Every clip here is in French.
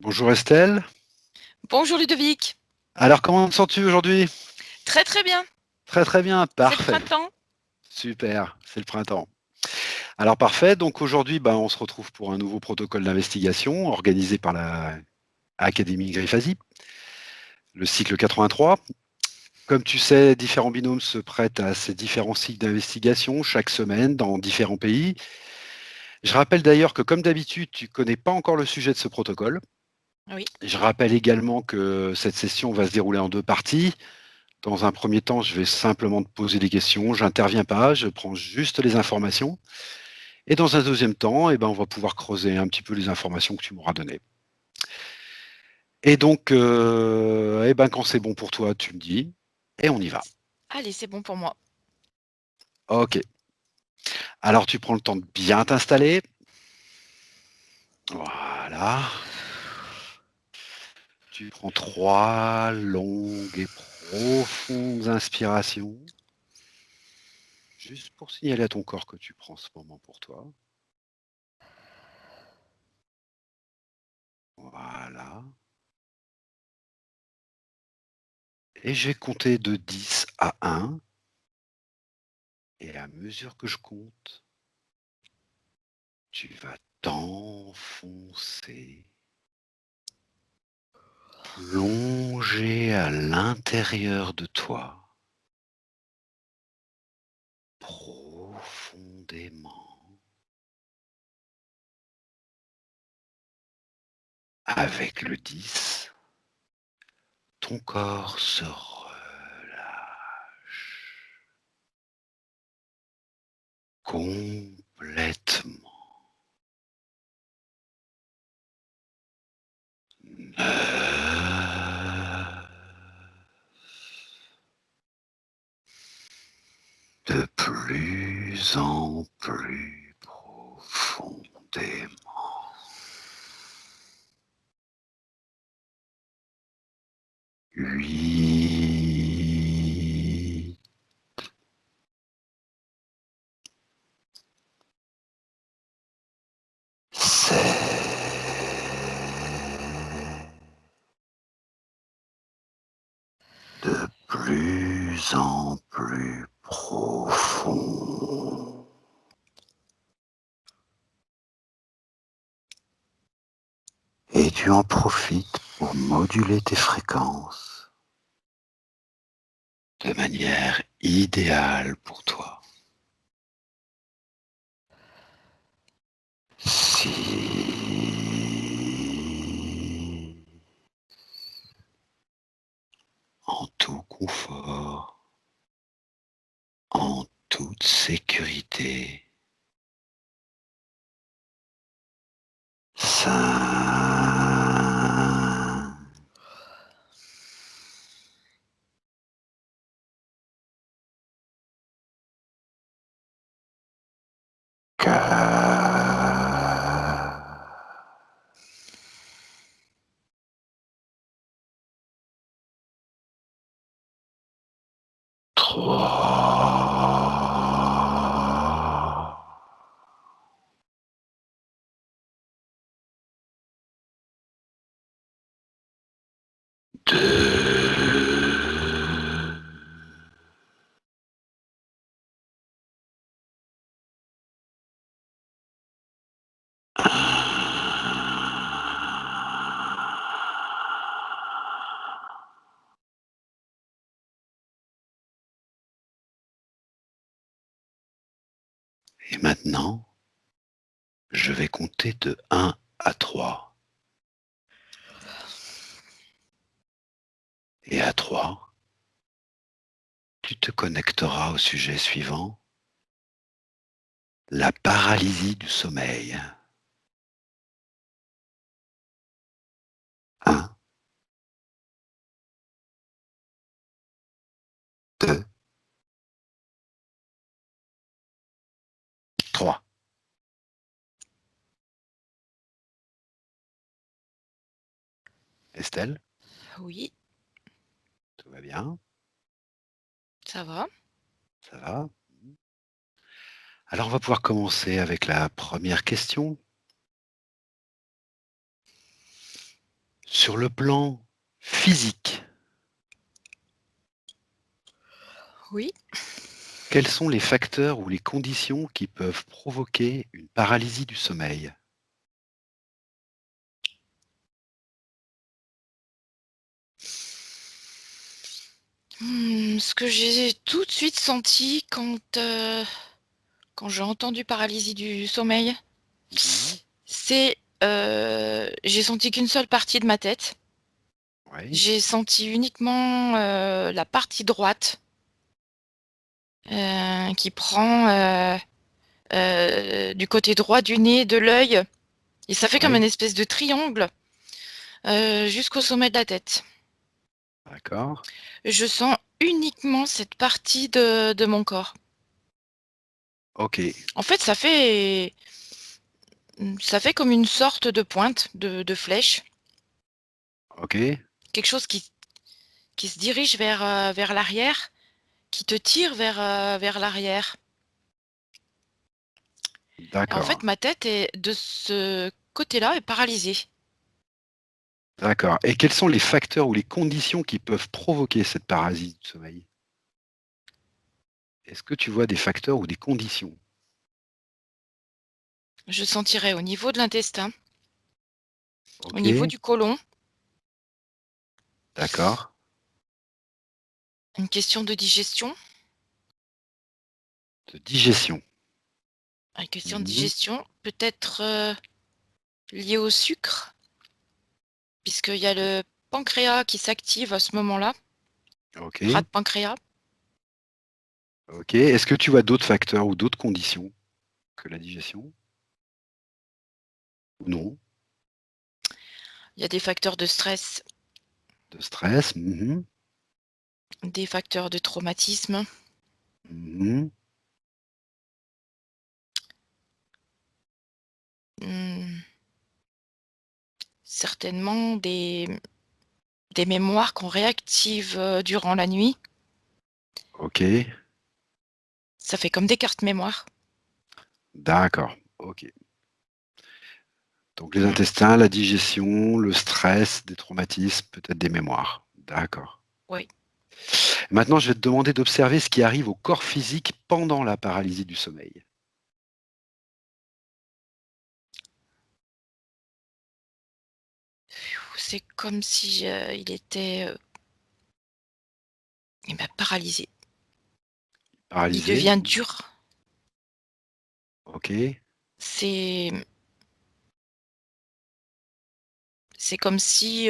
Bonjour Estelle. Bonjour Ludovic. Alors comment te sens-tu aujourd'hui? Très très bien. Très très bien, C'est le parfait. printemps. Super, c'est le printemps. Alors parfait, donc aujourd'hui on se retrouve pour un nouveau protocole d'investigation organisé par la Académie Griffasi, le cycle 83. Comme tu sais, différents binômes se prêtent à ces différents cycles d'investigation chaque semaine dans différents pays. Je rappelle d'ailleurs que comme d'habitude, tu connais pas encore le sujet de ce protocole. Oui. Je rappelle également que cette session va se dérouler en deux parties. Dans un premier temps, je vais simplement te poser des questions, j'interviens pas, je prends juste les informations. Et dans un deuxième temps, on va pouvoir creuser un petit peu les informations que tu m'auras données. Et donc, quand c'est bon pour toi, tu me dis, et on y va. Allez, c'est bon pour moi. Ok. Alors, tu prends le temps de bien t'installer. Voilà. Tu prends trois longues et profondes inspirations, juste pour signaler à ton corps que tu prends ce moment pour toi. Voilà. Et je vais compter de 10 à 1. Et à mesure que je compte, tu vas t'enfoncer, plonger à l'intérieur de toi, profondément. Avec le 10, ton corps se relâche complètement. 9, de plus en plus profondément. 8, 7, de plus en plus profond. Et tu en profites pour moduler tes fréquences de manière idéale pour toi. 6, en tout confort, en toute sécurité. 5, 4, 3, 2, et maintenant, je vais compter de 1 à 3. Et à 3, tu te connecteras au sujet suivant, la paralysie du sommeil. 1, 2, 3. Estelle, Oui, tout va bien? ça va. Ça va? Alors on va pouvoir commencer avec la première question. Sur le plan physique, Oui. quels sont les facteurs ou les conditions qui peuvent provoquer une paralysie du sommeil? Ce que j'ai tout de suite senti quand j'ai entendu paralysie du sommeil, Mmh. c'est, j'ai senti qu'une seule partie de ma tête. Oui, J'ai senti uniquement, la partie droite, qui prend, du côté droit du nez, de l'œil et ça fait comme une oui, espèce de triangle, jusqu'au sommet de la tête. d'accord. Je sens uniquement cette partie de mon corps. OK, En fait, ça fait comme une sorte de pointe, de flèche, OK, quelque chose qui se dirige vers l'arrière, qui te tire vers l'arrière et en d'accord, fait, ma tête est de ce côté-là est paralysée. d'accord, et quels sont les facteurs ou les conditions qui peuvent provoquer cette paralysie du sommeil? Est-ce que tu vois des facteurs ou des conditions? Je sentirais au niveau de l'intestin, au niveau OK, du côlon, d'accord. une question de digestion, De digestion. une question de Mmh. digestion, peut-être, liée au sucre, puisqu'il y a le pancréas qui s'active à ce moment-là, OK, rate pancréas. OK. Est-ce que tu vois d'autres facteurs ou d'autres conditions que la digestion? Ou non? Il y a des facteurs de stress, De stress? Mmh. des facteurs de traumatisme, Mmh. mmh, certainement des mémoires qu'on réactive, durant la nuit. OK, Ça fait comme des cartes mémoire. d'accord, OK. Donc les Mmh, intestins, la digestion, le stress, des traumatismes, peut-être des mémoires. D'accord. oui. Maintenant, je vais te demander d'observer ce qui arrive au corps physique pendant la paralysie du sommeil. C'est comme si, il était, paralysé. Il Paralysé? devient dur. OK, C'est c'est comme si,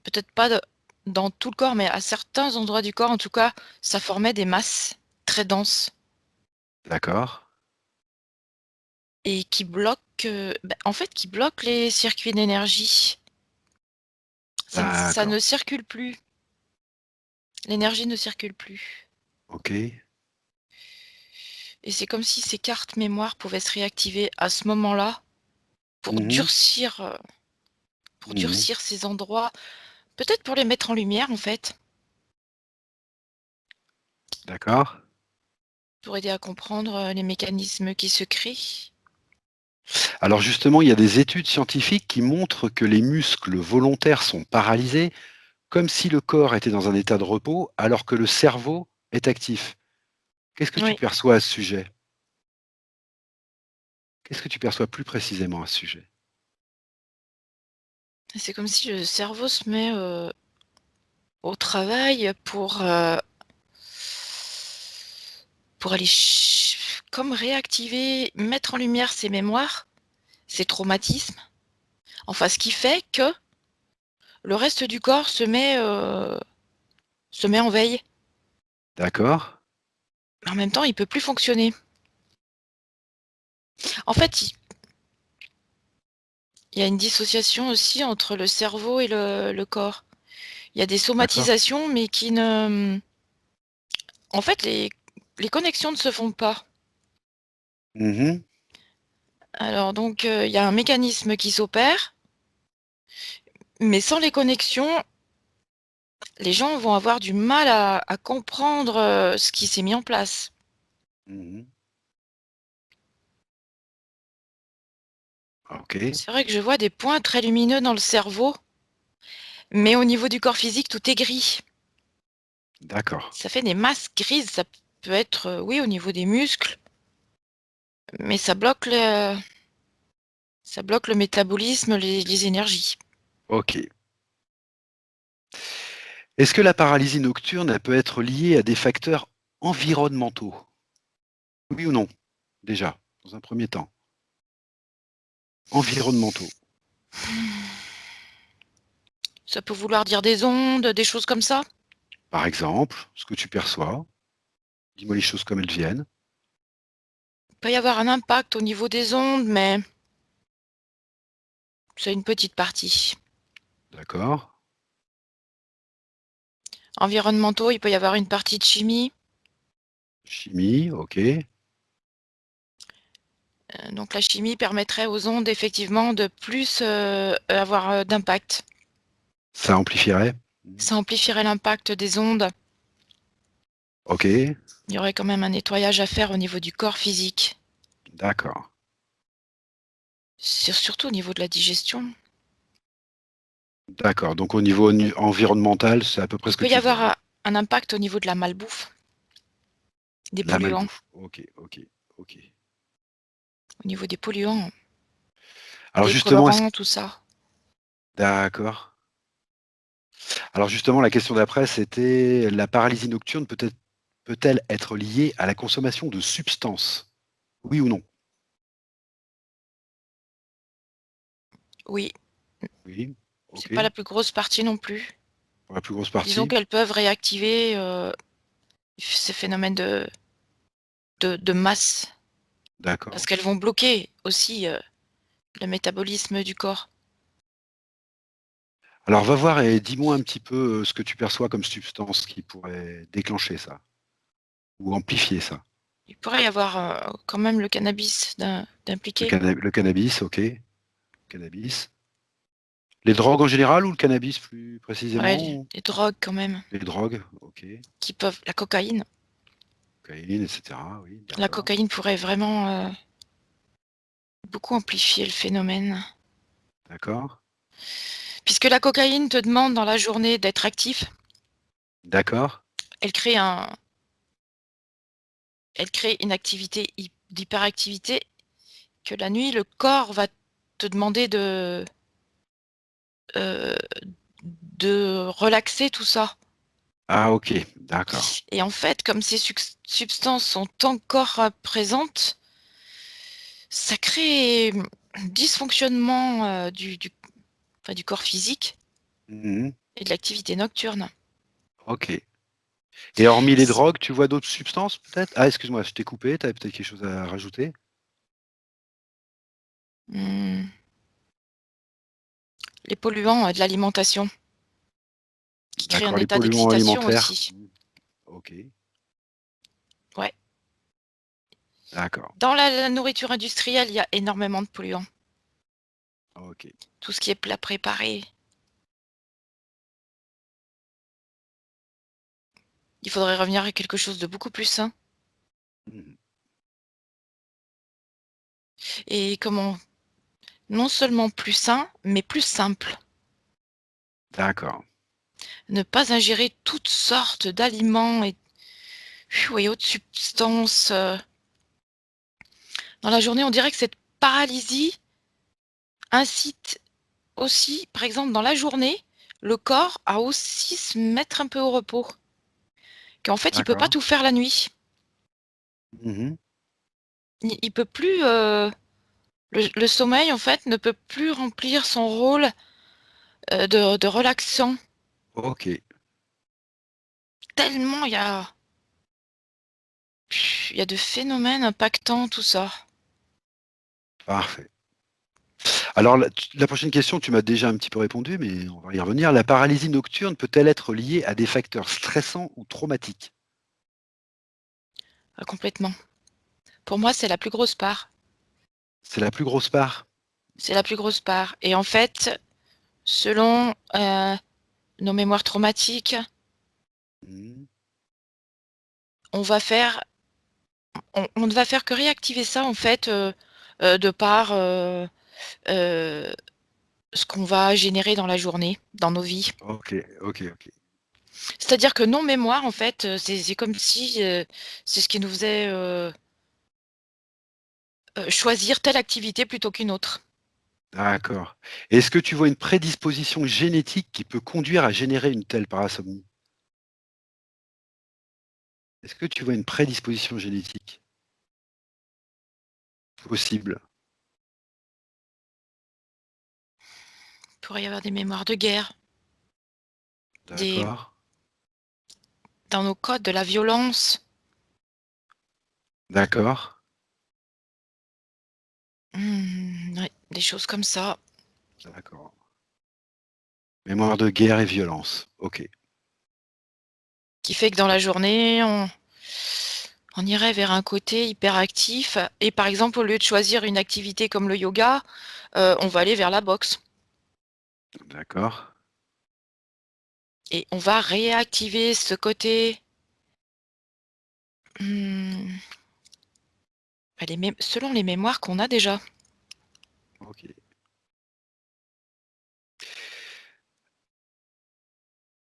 peut-être pas dans tout le corps, mais à certains endroits du corps, en tout cas, ça formait des masses très denses d'accord, et qui bloquent, en fait, qui bloquent les circuits d'énergie. Ça d'accord, ne circule plus. L'énergie ne circule plus OK. et c'est comme si ces cartes mémoire pouvaient se réactiver à ce moment-là pour Mmh. durcir, Mmh. ces endroits, peut-être pour les mettre en lumière, en fait, D'accord. pour aider à comprendre, les mécanismes qui se créent. Alors justement, il y a des études scientifiques qui montrent que les muscles volontaires sont paralysés, comme si le corps était dans un état de repos, alors que le cerveau est actif. Qu'est-ce que tu Oui, perçois à ce sujet? Qu'est-ce que tu perçois plus précisément à ce sujet? c'est comme si le cerveau se met, au travail pour aller comme réactiver, mettre en lumière ses mémoires, ses traumatismes. Enfin, ce qui fait que le reste du corps se met en veille. D'accord. Mais en même temps, il peut plus fonctionner. En fait, il y a une dissociation aussi entre le cerveau et le corps. Il y a des D'accord. somatisations, mais qui ne en fait, les connexions ne se font pas. Mmh. Alors donc, il y a un mécanisme qui s'opère, mais sans les connexions, les gens vont avoir du mal à comprendre, ce qui s'est mis en place. Mmh. OK. C'est vrai que je vois des points très lumineux dans le cerveau, Mais au niveau du corps physique, tout est gris. D'accord. Ça fait des masses grises. Ça peut être, oui, au niveau des muscles, mais ça bloque le métabolisme, les énergies. Ok. Est-ce que la paralysie nocturne, elle peut être liée à des facteurs environnementaux? Oui ou non? Déjà, dans un premier temps. Environnementaux. Ça peut vouloir dire des ondes, des choses comme ça? Par exemple, ce que tu perçois. Dis-moi les choses comme elles viennent. Il peut y avoir un impact au niveau des ondes, mais c'est une petite partie. D'accord. Environnementaux, il peut y avoir une partie de chimie. Chimie, ok. Donc la chimie permettrait aux ondes effectivement de plus, avoir, d'impact. Ça amplifierait. Ça amplifierait l'impact des ondes. Ok. Il y aurait quand même un nettoyage à faire au niveau du corps physique. D'accord. Surtout au niveau de la digestion. D'accord. Donc au niveau environnemental, c'est à peu près Il ce que peut y tu dis, avoir hein. un impact au niveau de la malbouffe, des La polluants. malbouffe. Ok, ok, ok. Au niveau des polluants, Alors des justement, colorants, tout ça. d'accord. Alors justement, la question d'après, c'était la paralysie nocturne peut-elle être liée à la consommation de substances? Oui ou non? Oui, Oui. c'est Ok. pas la plus grosse partie non plus. Pour la plus grosse Disons partie. qu'elles peuvent réactiver, ces phénomènes de masse, parce D'accord. qu'elles vont bloquer aussi, le métabolisme du corps. Alors va voir et dis-moi un petit peu ce que tu perçois comme substance qui pourrait déclencher ça ou amplifier ça. Il pourrait y avoir, quand même le cannabis d'impliqué. Le cannabis, ok. Cannabis. Les drogues en général ou le cannabis plus Ouais, précisément? les drogues quand même, Les drogues, ok. qui peuvent la cocaïne. Cocaïne, etc. Oui, La d'accord. cocaïne pourrait vraiment, beaucoup amplifier le phénomène. D'accord. Puisque la cocaïne te demande dans la journée d'être actif, D'accord. elle crée un elle crée une activité d'hyperactivité que la nuit, le corps va te demander heu, de relaxer tout ça. Ah ok, d'accord. Et en fait, comme ces substances sont encore, présentes, ça crée, un dysfonctionnement, du corps physique Mhm. et de l'activité nocturne. Ok. Et hormis les S drogues, tu vois d'autres substances peut-être? Ah, excuse-moi, je t'ai coupé, tu avais peut-être quelque chose à rajouter? mmh, les polluants, de l'alimentation qui créent un D'accord, les état polluants d'excitation alimentaires. aussi. Ok, Ouais. d'accord. Dans la nourriture industrielle, il y a énormément de polluants. Ok. Tout ce qui est plat préparé. Il faudrait revenir à quelque chose de beaucoup plus sain Mhm. et comment non seulement plus sain, mais plus simple. D'accord. Ne pas ingérer toutes sortes d'aliments et autres substances, dans la journée. On dirait que cette paralysie incite aussi, par exemple, dans la journée, le corps à aussi se mettre un peu au repos. Qu'en fait, il peut pas D'accord. tout faire la nuit. Mhm. Il peut plus, le sommeil, en fait, ne peut plus remplir son rôle, de relaxant. Ok, Tellement il y a de phénomènes impactant tout ça. parfait. Alors la prochaine question, tu m'as déjà un petit peu répondu, mais on va y revenir. La paralysie nocturne peut-elle être liée à des facteurs stressants ou traumatiques? Complètement. Pour moi, c'est la plus grosse part. C'est la plus grosse part? C'est la plus grosse part et en fait, selon, nos mémoires traumatiques, Mhm. on va faire on ne va faire que réactiver ça en fait, de par, heu, ce qu'on va générer dans la journée, dans nos vies. OK, OK, OK. C'est-à-dire que non-mémoire, en fait, c'est comme si, c'est ce qui nous faisait, choisir telle activité plutôt qu'une autre. D'accord. Est-ce que tu vois une prédisposition génétique qui peut conduire à générer une telle parasomnie? Est-ce que tu vois une prédisposition génétique? Possible. Il pourrait y avoir des mémoires de guerre, des D'accord. dans nos codes, de la violence, D'accord. ouais, des choses comme ça, D'accord. Mémoire de guerre et violence. OK. qui fait que dans la journée, on irait vers un côté hyperactif et par exemple, au lieu de choisir une activité comme le yoga, on va aller vers la boxe D'accord. et on va réactiver ce côté, mmh, bah, selon les mémoires qu'on a déjà. OK.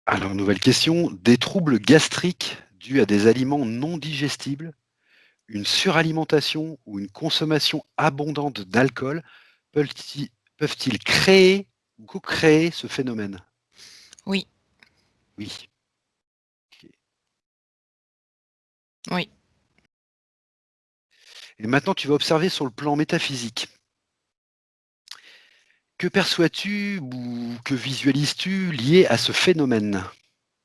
Alors, nouvelle question. Des troubles gastriques dus à des aliments non digestibles, une suralimentation ou une consommation abondante d'alcool peuvent-ils peuvent-ils créer ou co-créer ce phénomène? Oui, Oui. OK. oui. Et maintenant, tu vas observer sur le plan métaphysique. Que perçois-tu ou que visualises-tu lié à ce phénomène?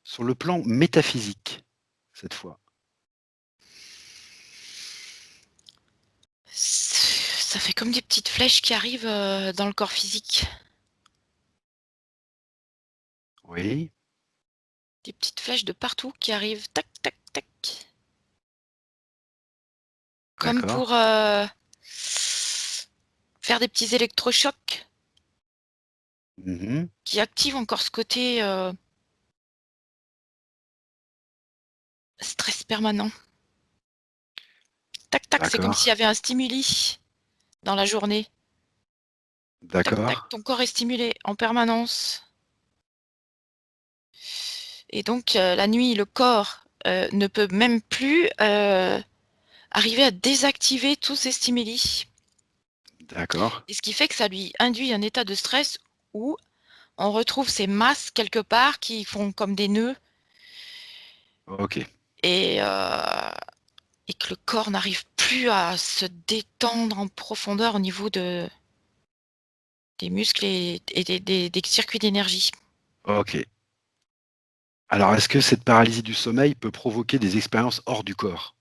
Sur le plan métaphysique, cette fois. Ça fait comme des petites flèches qui arrivent, dans le corps physique. Oui, Des petites flèches de partout qui arrivent tac, tac, tac. Comme d'accord. pour, faire des petits électrochocs Mmh. qui activent encore ce côté, stress permanent. Tac, tac, c'est comme D'accord, s'il y avait un stimuli dans la journée. Tac, tac, d'accord. ton corps est stimulé en permanence et donc la nuit, le corps, ne peut même plus, arriver à désactiver tous ces stimuli D'accord. et ce qui fait que ça lui induit un état de stress où on retrouve ces masses quelque part qui font comme des nœuds OK. et et que le corps n'arrive plus à se détendre en profondeur au niveau des muscles et des circuits d'énergie. OK. Alors, est-ce que cette paralysie du sommeil peut provoquer des expériences hors du corps?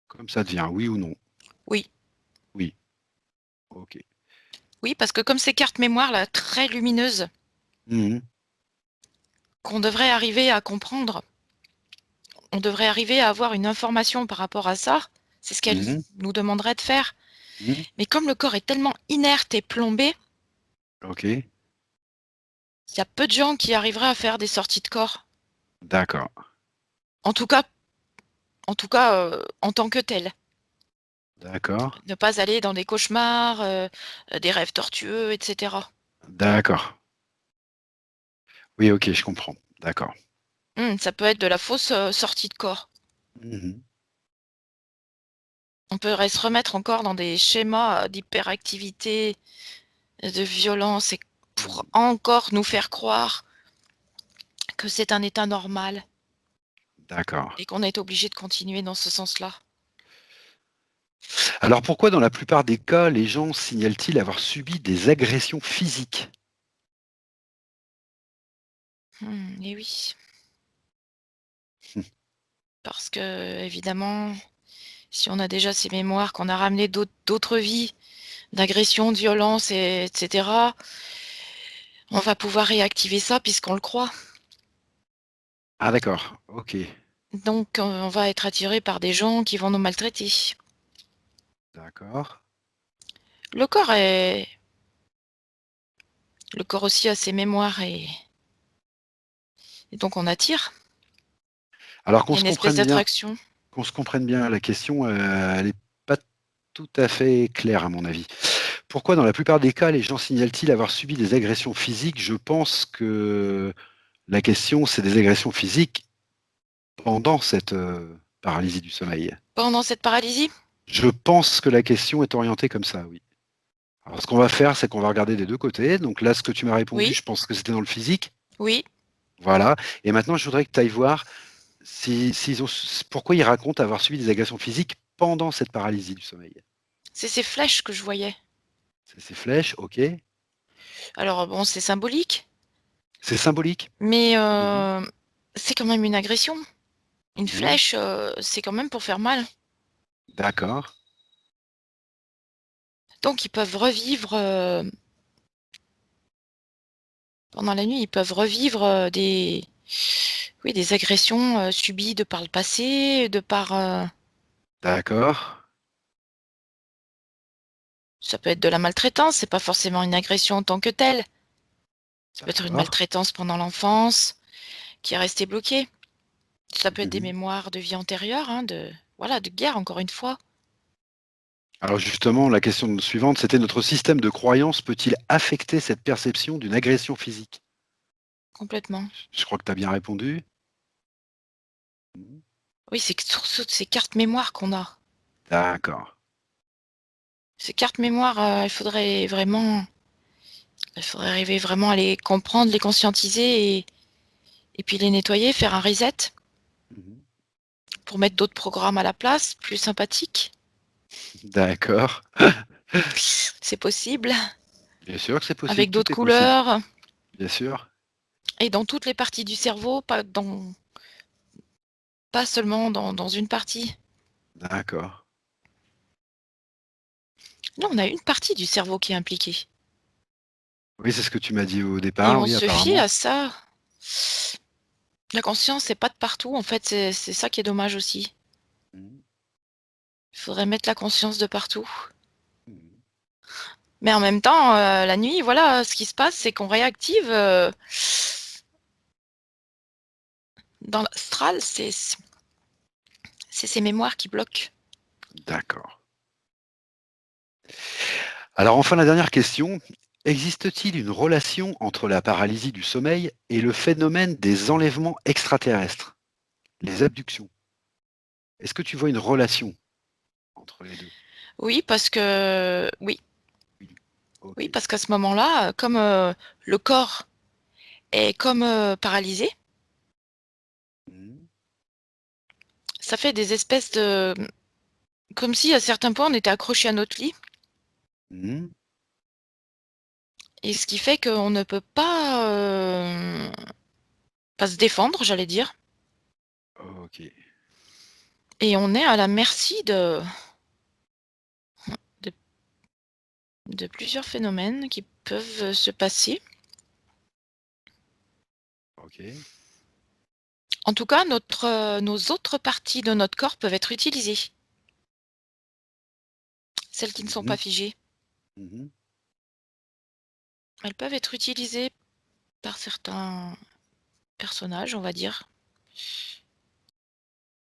Comme ça devient, oui ou non? Oui, Oui. OK. oui, parce que comme ces cartes mémoire là, très lumineuses, Mmh. qu'on devrait arriver à comprendre, on devrait arriver à avoir une information par rapport à ça, c'est ce qu'elle Mmh. nous demanderait de faire. Mmh. Mais comme le corps est tellement inerte et plombé, OK. il y a peu de gens qui arriveraient à faire des sorties de corps. D'accord. En tout cas en tant que telles. D'accord. Ne pas aller dans des cauchemars, des rêves tortueux et cetera. D'accord. Oui, OK, je comprends. D'accord. Ça peut être de la fausse, sortie de corps. Mmh. On pourrait se remettre encore dans des schémas, d'hyperactivité, de violence et pour Mmh. encore nous faire croire que c'est un état normal D'accord. et qu'on est obligé de continuer dans ce sens-là. Alors, pourquoi dans la plupart des cas, les gens signalent-ils avoir subi des agressions physiques? Et oui, parce qu'évidemment, si on a déjà ces mémoires qu'on a ramenées d'autres vies, d'agression, de violence et etc., on va pouvoir réactiver ça puisqu'on le croit. Ah d'accord, OK. Donc on va être attiré par des gens qui vont nous maltraiter. D'accord. Le corps est le corps aussi a ses mémoires et donc on attire. Alors Il y a une espèce d'attraction. qu'on se comprenne bien, la question, elle est pas tout à fait clair à mon avis. Pourquoi dans la plupart des cas, les gens signalent-ils avoir subi des agressions physiques? Je pense que la question, c'est des agressions physiques pendant cette, paralysie du sommeil. Pendant cette paralysie? Je pense que la question est orientée comme ça, oui. Alors ce qu'on va faire, c'est qu'on va regarder des 2 côtés. Donc là, ce que tu m'as répondu, Oui, je pense que c'était dans le physique. oui. Voilà, et maintenant je voudrais que tu ailles voir s'ils ont pourquoi ils racontent avoir subi des agressions physiques pendant cette paralysie du sommeil. C'est ces flèches que je voyais. C'est ces flèches, OK. Alors bon, c'est symbolique, C'est symbolique? mais Mmh. c'est quand même une agression. Une Mmh. flèche, c'est quand même pour faire mal. D'accord, Donc ils peuvent revivre, pendant la nuit, ils peuvent revivre, des agressions, subies de par le passé, de par, d'accord, ça peut être de la maltraitance, c'est pas forcément une agression en tant que telle. Ça peut être une d'accord. maltraitance pendant l'enfance qui est restée bloquée. Ça peut être des Mmh. mémoires de vie antérieure, hein, de guerre encore une fois, Alors justement, la question suivante, c'était: «Notre système de croyance peut-il affecter cette perception d'une agression physique?» complètement. Je crois que tu as bien répondu. Mmh. Oui, c'est que sur ces cartes mémoire qu'on a. D'accord. Ces cartes mémoire, il faudrait arriver vraiment à les comprendre, les conscientiser et puis les nettoyer, faire un reset Mmh. pour mettre d'autres programmes à la place, plus sympathiques. D'accord. C'est possible, Bien sûr que c'est possible, avec d'autres tout est possible. couleurs Bien sûr. et dans toutes les parties du cerveau, pas seulement dans une partie. D'accord. Non, on a une partie du cerveau qui est impliquée Oui, c'est ce que tu m'as dit au et départ, on oui, se fie apparemment. à ça. La conscience, c'est pas de partout, en fait, c'est ça qui est dommage aussi. Mmh. Il faudrait mettre la conscience de partout. Mmh. Mais en même temps, la nuit, voilà, ce qui se passe, c'est qu'on réactive, dans l'astral, c'est ces mémoires qui bloquent. D'accord. Alors enfin, la dernière question, existe-t-il une relation entre la paralysie du sommeil et le phénomène des enlèvements extraterrestres, les abductions? Est-ce que tu vois une relation entre les 2? Oui, parce que oui, Oui. oui, OK. parce qu'à ce moment-là, comme, le corps est comme, paralysé, Mmh. ça fait des espèces de comme si à certains points on était accroché à notre lit Mmh. et ce qui fait qu'on ne peut pas se défendre, j'allais dire OK. et on est à la merci de de plusieurs phénomènes qui peuvent, se passer. OK. En tout cas, nos autres parties de notre corps peuvent être utilisées, celles qui ne sont Mmh pas mh. figées. Mmh. Elles peuvent être utilisées par certains personnages, on va dire,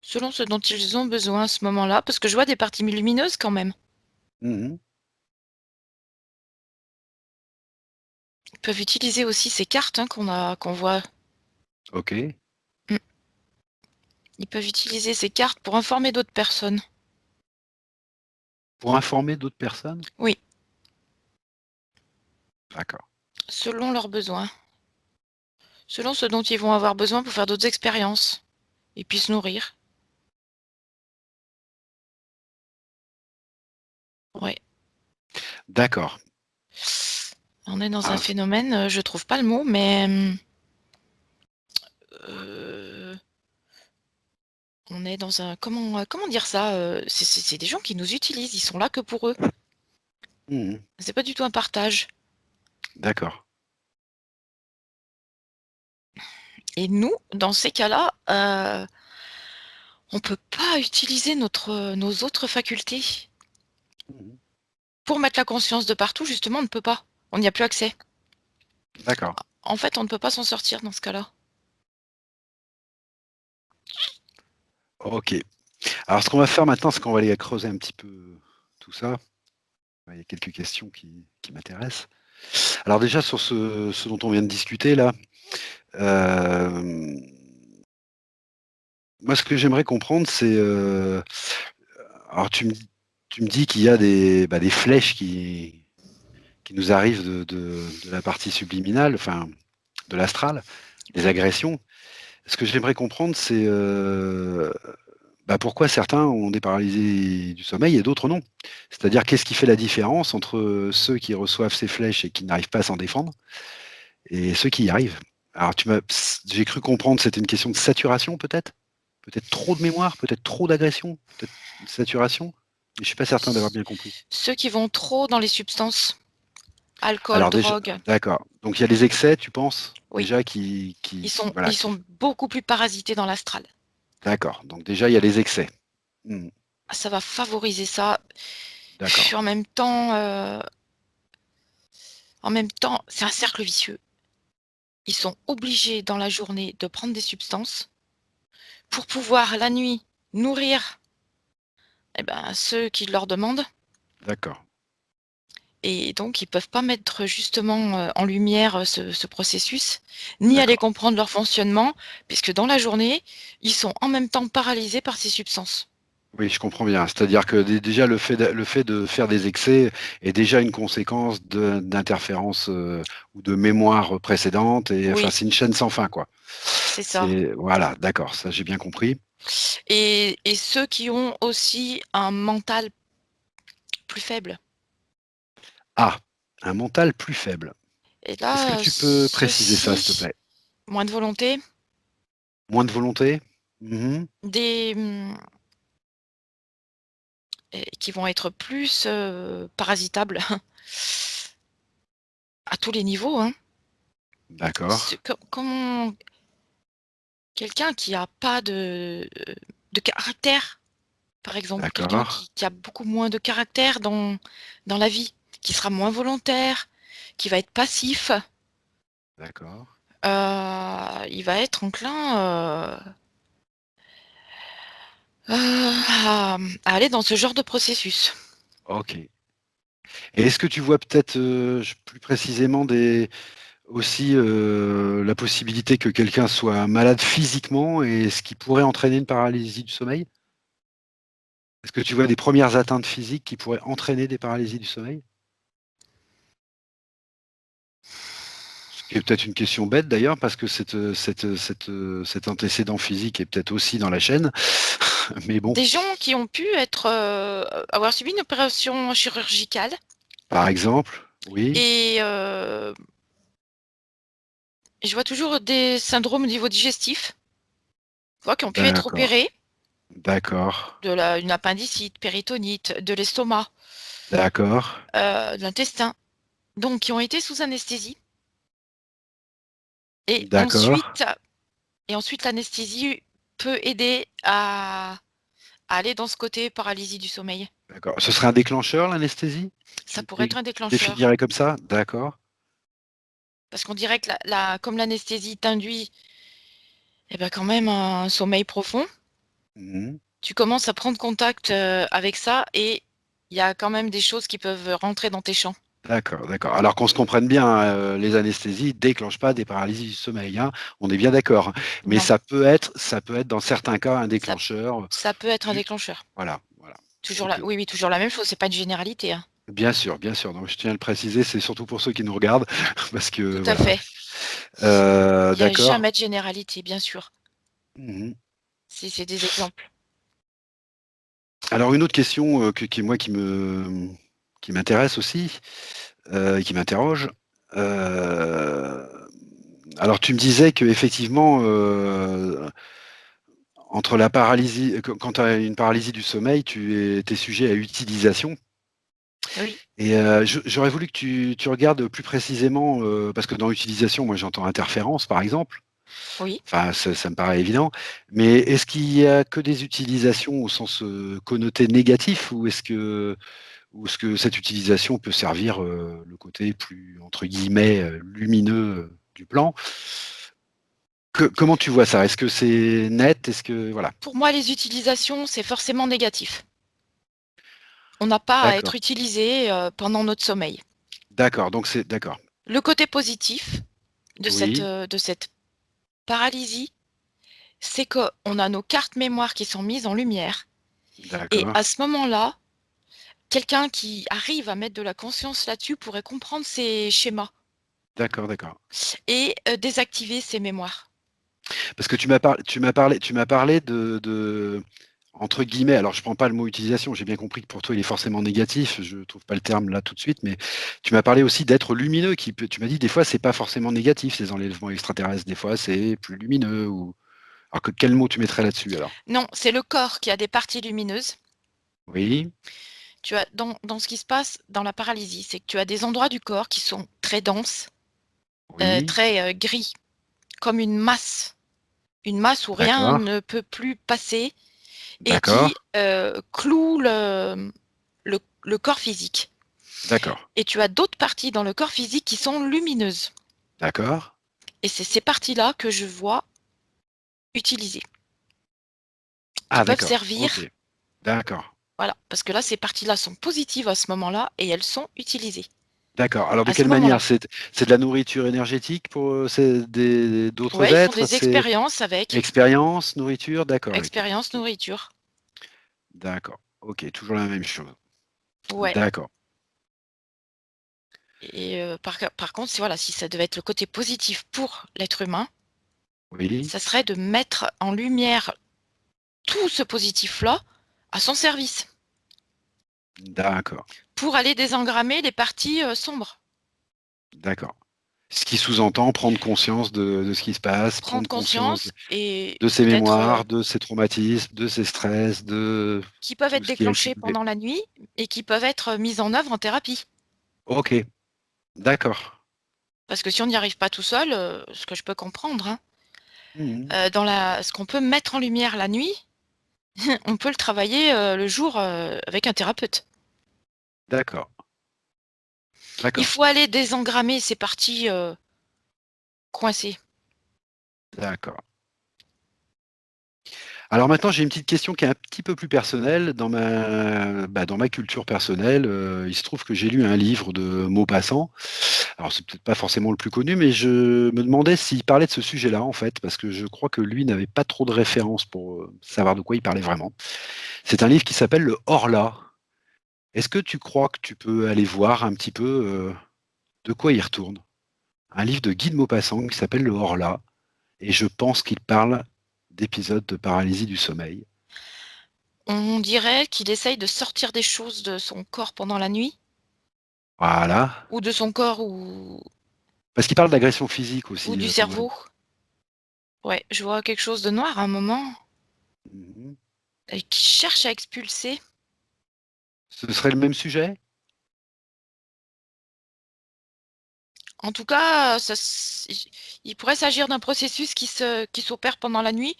selon ce dont ils ont besoin à ce moment-là, parce que je vois des parties lumineuses quand même. Mmh. Ils peuvent utiliser aussi ces cartes, hein, qu'on voit. OK. Mmh. Ils peuvent utiliser ces cartes pour informer d'autres personnes. Pour informer d'autres personnes? Oui, D'accord. selon leurs besoins, selon ce dont ils vont avoir besoin pour faire d'autres expériences et puis se nourrir. Ouais. D'accord. On est dans un Ah, phénomène, je trouve pas le mot, mais, heu, on est dans un comment dire ça? C'est des gens qui nous utilisent, ils sont là que pour eux. mmh. C'est pas du tout un partage D'accord. et nous, dans ces cas-là, on peut pas utiliser nos autres facultés. Mmh. Pour mettre la conscience de partout, justement, on ne peut pas. On n'y a plus accès. D'accord. En fait, on ne peut pas s'en sortir dans ce cas-là. OK. Alors ce qu'on va faire maintenant, c'est qu'on va aller creuser un petit peu tout ça. Il y a quelques questions qui m'intéressent. Alors déjà, sur ce dont on vient de discuter là, moi, ce que j'aimerais comprendre, c'est, alors tu me dis qu'il y a des flèches qui nous arrivent de la partie subliminale, enfin, de l'astral, des Oui. agressions. Ce que j'aimerais comprendre, c'est, pourquoi certains ont des paralysés du sommeil et d'autres non? C'est-à-dire, qu'est-ce qui fait la différence entre ceux qui reçoivent ces flèches et qui n'arrivent pas à s'en défendre et ceux qui y arrivent? Alors j'ai cru comprendre, c'était une question de saturation peut-être? Peut-être trop de mémoire, peut-être trop d'agression, peut-être une saturation? Mais je suis pas certain d'avoir bien compris. Ceux qui vont trop dans les substances, alcool, Alors déjà, drogue, d'accord. Donc il y a les excès, tu penses? oui, Déjà qui voilà, ils sont beaucoup plus parasités dans l'astral. d'accord. Donc déjà, il y a les excès. Mmh. Ça va favoriser ça. Puis D'accord, en même temps, c'est un cercle vicieux. Ils sont obligés dans la journée de prendre des substances pour pouvoir la nuit nourrir, ceux qui leur demandent d'accord, et donc ils peuvent pas mettre justement, en lumière, ce processus, ni aller d'accord. comprendre leur fonctionnement puisque dans la journée, ils sont en même temps paralysés par ces substances. Oui, je comprends bien. C'est-à-dire que déjà le fait de faire des excès est déjà une conséquence d'interférences, ou de mémoire précédentes et enfin, Oui, c'est une chaîne sans fin, quoi. c'est ça C'est voilà, d'accord, ça j'ai bien compris. et ceux qui ont aussi un mental plus faible Ah, un mental plus faible. et Est-ce que là, tu peux préciser ça, s'il te ceux-ci, plaît? moins de volonté, Moins de volonté? Mmh. des, mmh et qui vont être plus, parasitables à tous les niveaux, hein. D'accord, C'est comment quelqu'un qui a pas de caractère, par exemple, quelqu'un d'accord, qui a beaucoup moins de caractère dans la vie, qui sera moins volontaire, qui va être passif, d'accord. il va être enclin, à aller dans ce genre de processus. OK. Et est-ce que tu vois peut-être, plus précisément aussi, la possibilité que quelqu'un soit malade physiquement et ce qui pourrait entraîner une paralysie du sommeil? Est-ce que tu vois des premières atteintes physiques qui pourraient entraîner des paralysies du sommeil? Ce qui est peut-être une question bête d'ailleurs parce que cet antécédent physique est peut-être aussi dans la chaîne, mais bon, Des gens qui ont pu être, avoir subi une opération chirurgicale par exemple, oui, et je vois toujours des syndromes au niveau digestif, tu vois, qui ont pu être d'accord, opérés, d'accord, une appendicite, péritonite, de l'estomac, d'accord, de l'intestin, donc qui ont été sous anesthésie et d'accord, ensuite l'anesthésie peut aider à aller dans ce côté paralysie du sommeil. d'accord. Ce serait un déclencheur, l'anesthésie? Ça Tu pourrait être un déclencheur définirais comme ça? D'accord. parce qu'on dirait que la comme l'anesthésie t'induit, quand même un sommeil profond, Mmh. tu commences à prendre contact, avec ça et il y a quand même des choses qui peuvent rentrer dans tes champs. D'accord, d'accord. Alors qu'on se comprenne bien, hein, les anesthésies déclenchent pas des paralysies du sommeil, hein, on est bien d'accord, hein. Mais Non, ça peut être dans certains cas un ça déclencheur, ça peut être un ju déclencheur. voilà, voilà. Toujours OK. la oui, oui, toujours la même chose, c'est pas une généralité, hein. Bien sûr, donc je tiens à le préciser, c'est surtout pour ceux qui nous regardent parce que Tout à voilà. fait. Il y a D'accord. jamais de généralité, bien sûr. Mmh. C'est des exemples. Alors une autre question, qui m'intéresse aussi, et qui m'interroge, heu, alors tu me disais qu'effectivement, entre la paralysie quand tu as une paralysie du sommeil, tu es sujet à utilisation Oui, et j'aurais voulu que tu regardes plus précisément, parce que dans utilisation, moi j'entends interférence par exemple, oui. enfin ça me paraît évident, mais est-ce qu'il y a que des utilisations au sens, connoté négatif ou est-ce que cette utilisation peut servir, le côté plus entre guillemets, «lumineux», du plan? Comment tu vois ça? Est-ce que c'est net? Est-ce que voilà. Pour moi, les utilisations, c'est forcément négatif. On n'a pas à être D'accord. utilisé pendant notre sommeil. D'accord, donc c'est d'accord. Le côté positif Oui, de cette paralysie, c'est qu'on a nos cartes mémoire qui sont mises en lumière. Et d'accord, à ce moment-là, quelqu'un qui arrive à mettre de la conscience là-dessus pourrait comprendre ces schémas d'accord, d'accord. et désactiver ces mémoires. Parce que tu m'as parlé de entre guillemets, alors je prends pas le mot utilisation, j'ai bien compris que pour toi il est forcément négatif, je trouve pas le terme là tout de suite, mais tu m'as parlé aussi d'être lumineux tu m'as dit des fois c'est pas forcément négatif ces enlèvements extraterrestres, des fois c'est plus lumineux ou alors que quel mot tu mettrais là-dessus alors? Non, c'est le corps qui a des parties lumineuses. Oui, Tu as dans ce qui se passe dans la paralysie, c'est que tu as des endroits du corps qui sont très denses, oui, très, gris, comme une masse où rien d'accord, ne peut plus passer et d'accord, qui, cloue le corps physique. d'accord, Et tu as d'autres parties dans le corps physique qui sont lumineuses d'accord. et c'est ces parties-là que je vois utilisées, qui Ah peuvent d'accord, OK, servir d'accord, voilà, parce que là, ces parties-là sont positives à ce moment-là et elles sont utilisées d'accord. Alors de à ce quelle manière? moment-là. C'est de la nourriture énergétique pour, c'est des d'autres Ouais, ils font êtres? des C'est expériences avec. expérience, nourriture? D'accord, OK, Expérience, OK. nourriture. D'accord. OK, toujours la même chose. Ouais D'accord. et par contre, si voilà, si ça devait être le côté positif pour l'être humain, Oui, ça serait de mettre en lumière tout ce positif-là à son service, d'accord, pour aller désengrammer les parties, sombres. d'accord. Ce qui sous-entend prendre conscience de ce qui se passe, Prendre prendre conscience conscience et de ses peut-être, mémoires, de ses traumatismes, de ses stress, de qui peuvent tout être ce qui a déclenchées accumulé. pendant la nuit et qui peuvent être mises en œuvre en thérapie. OK, d'accord. Parce que si on n'y arrive pas tout seul, ce que je peux comprendre, hein, Mmh. dans la ce qu'on peut mettre en lumière la nuit, on peut le travailler, le jour, avec un thérapeute. D'accord, Il d'accord, faut aller désengrammer ces parties, coincées. d'accord. Alors maintenant, j'ai une petite question qui est un petit peu plus personnelle. Dans ma culture personnelle, il se trouve que j'ai lu un livre de Maupassant. Alors c'est peut-être pas forcément le plus connu, mais je me demandais s'il parlait de ce sujet-là, en fait, parce que je crois que lui n'avait pas trop de références pour, savoir de quoi il parlait vraiment. C'est un livre qui s'appelle Le Horla. Est-ce que tu crois que tu peux aller voir un petit peu, de quoi il retourne? Un livre de Guy de Maupassant qui s'appelle Le Horla et je pense qu'il parle d'épisodes de paralysie du sommeil. On dirait qu'il essaye de sortir des choses de son corps pendant la nuit Voilà. ou de son corps Parce qu'il parle d'agression physique ou aussi, du pendant la cerveau. Ouais, je vois quelque chose de noir à un moment mmh. et qui cherche à expulser. Ce serait le même sujet? En tout cas, il pourrait s'agir d'un processus qui s'opère pendant la nuit,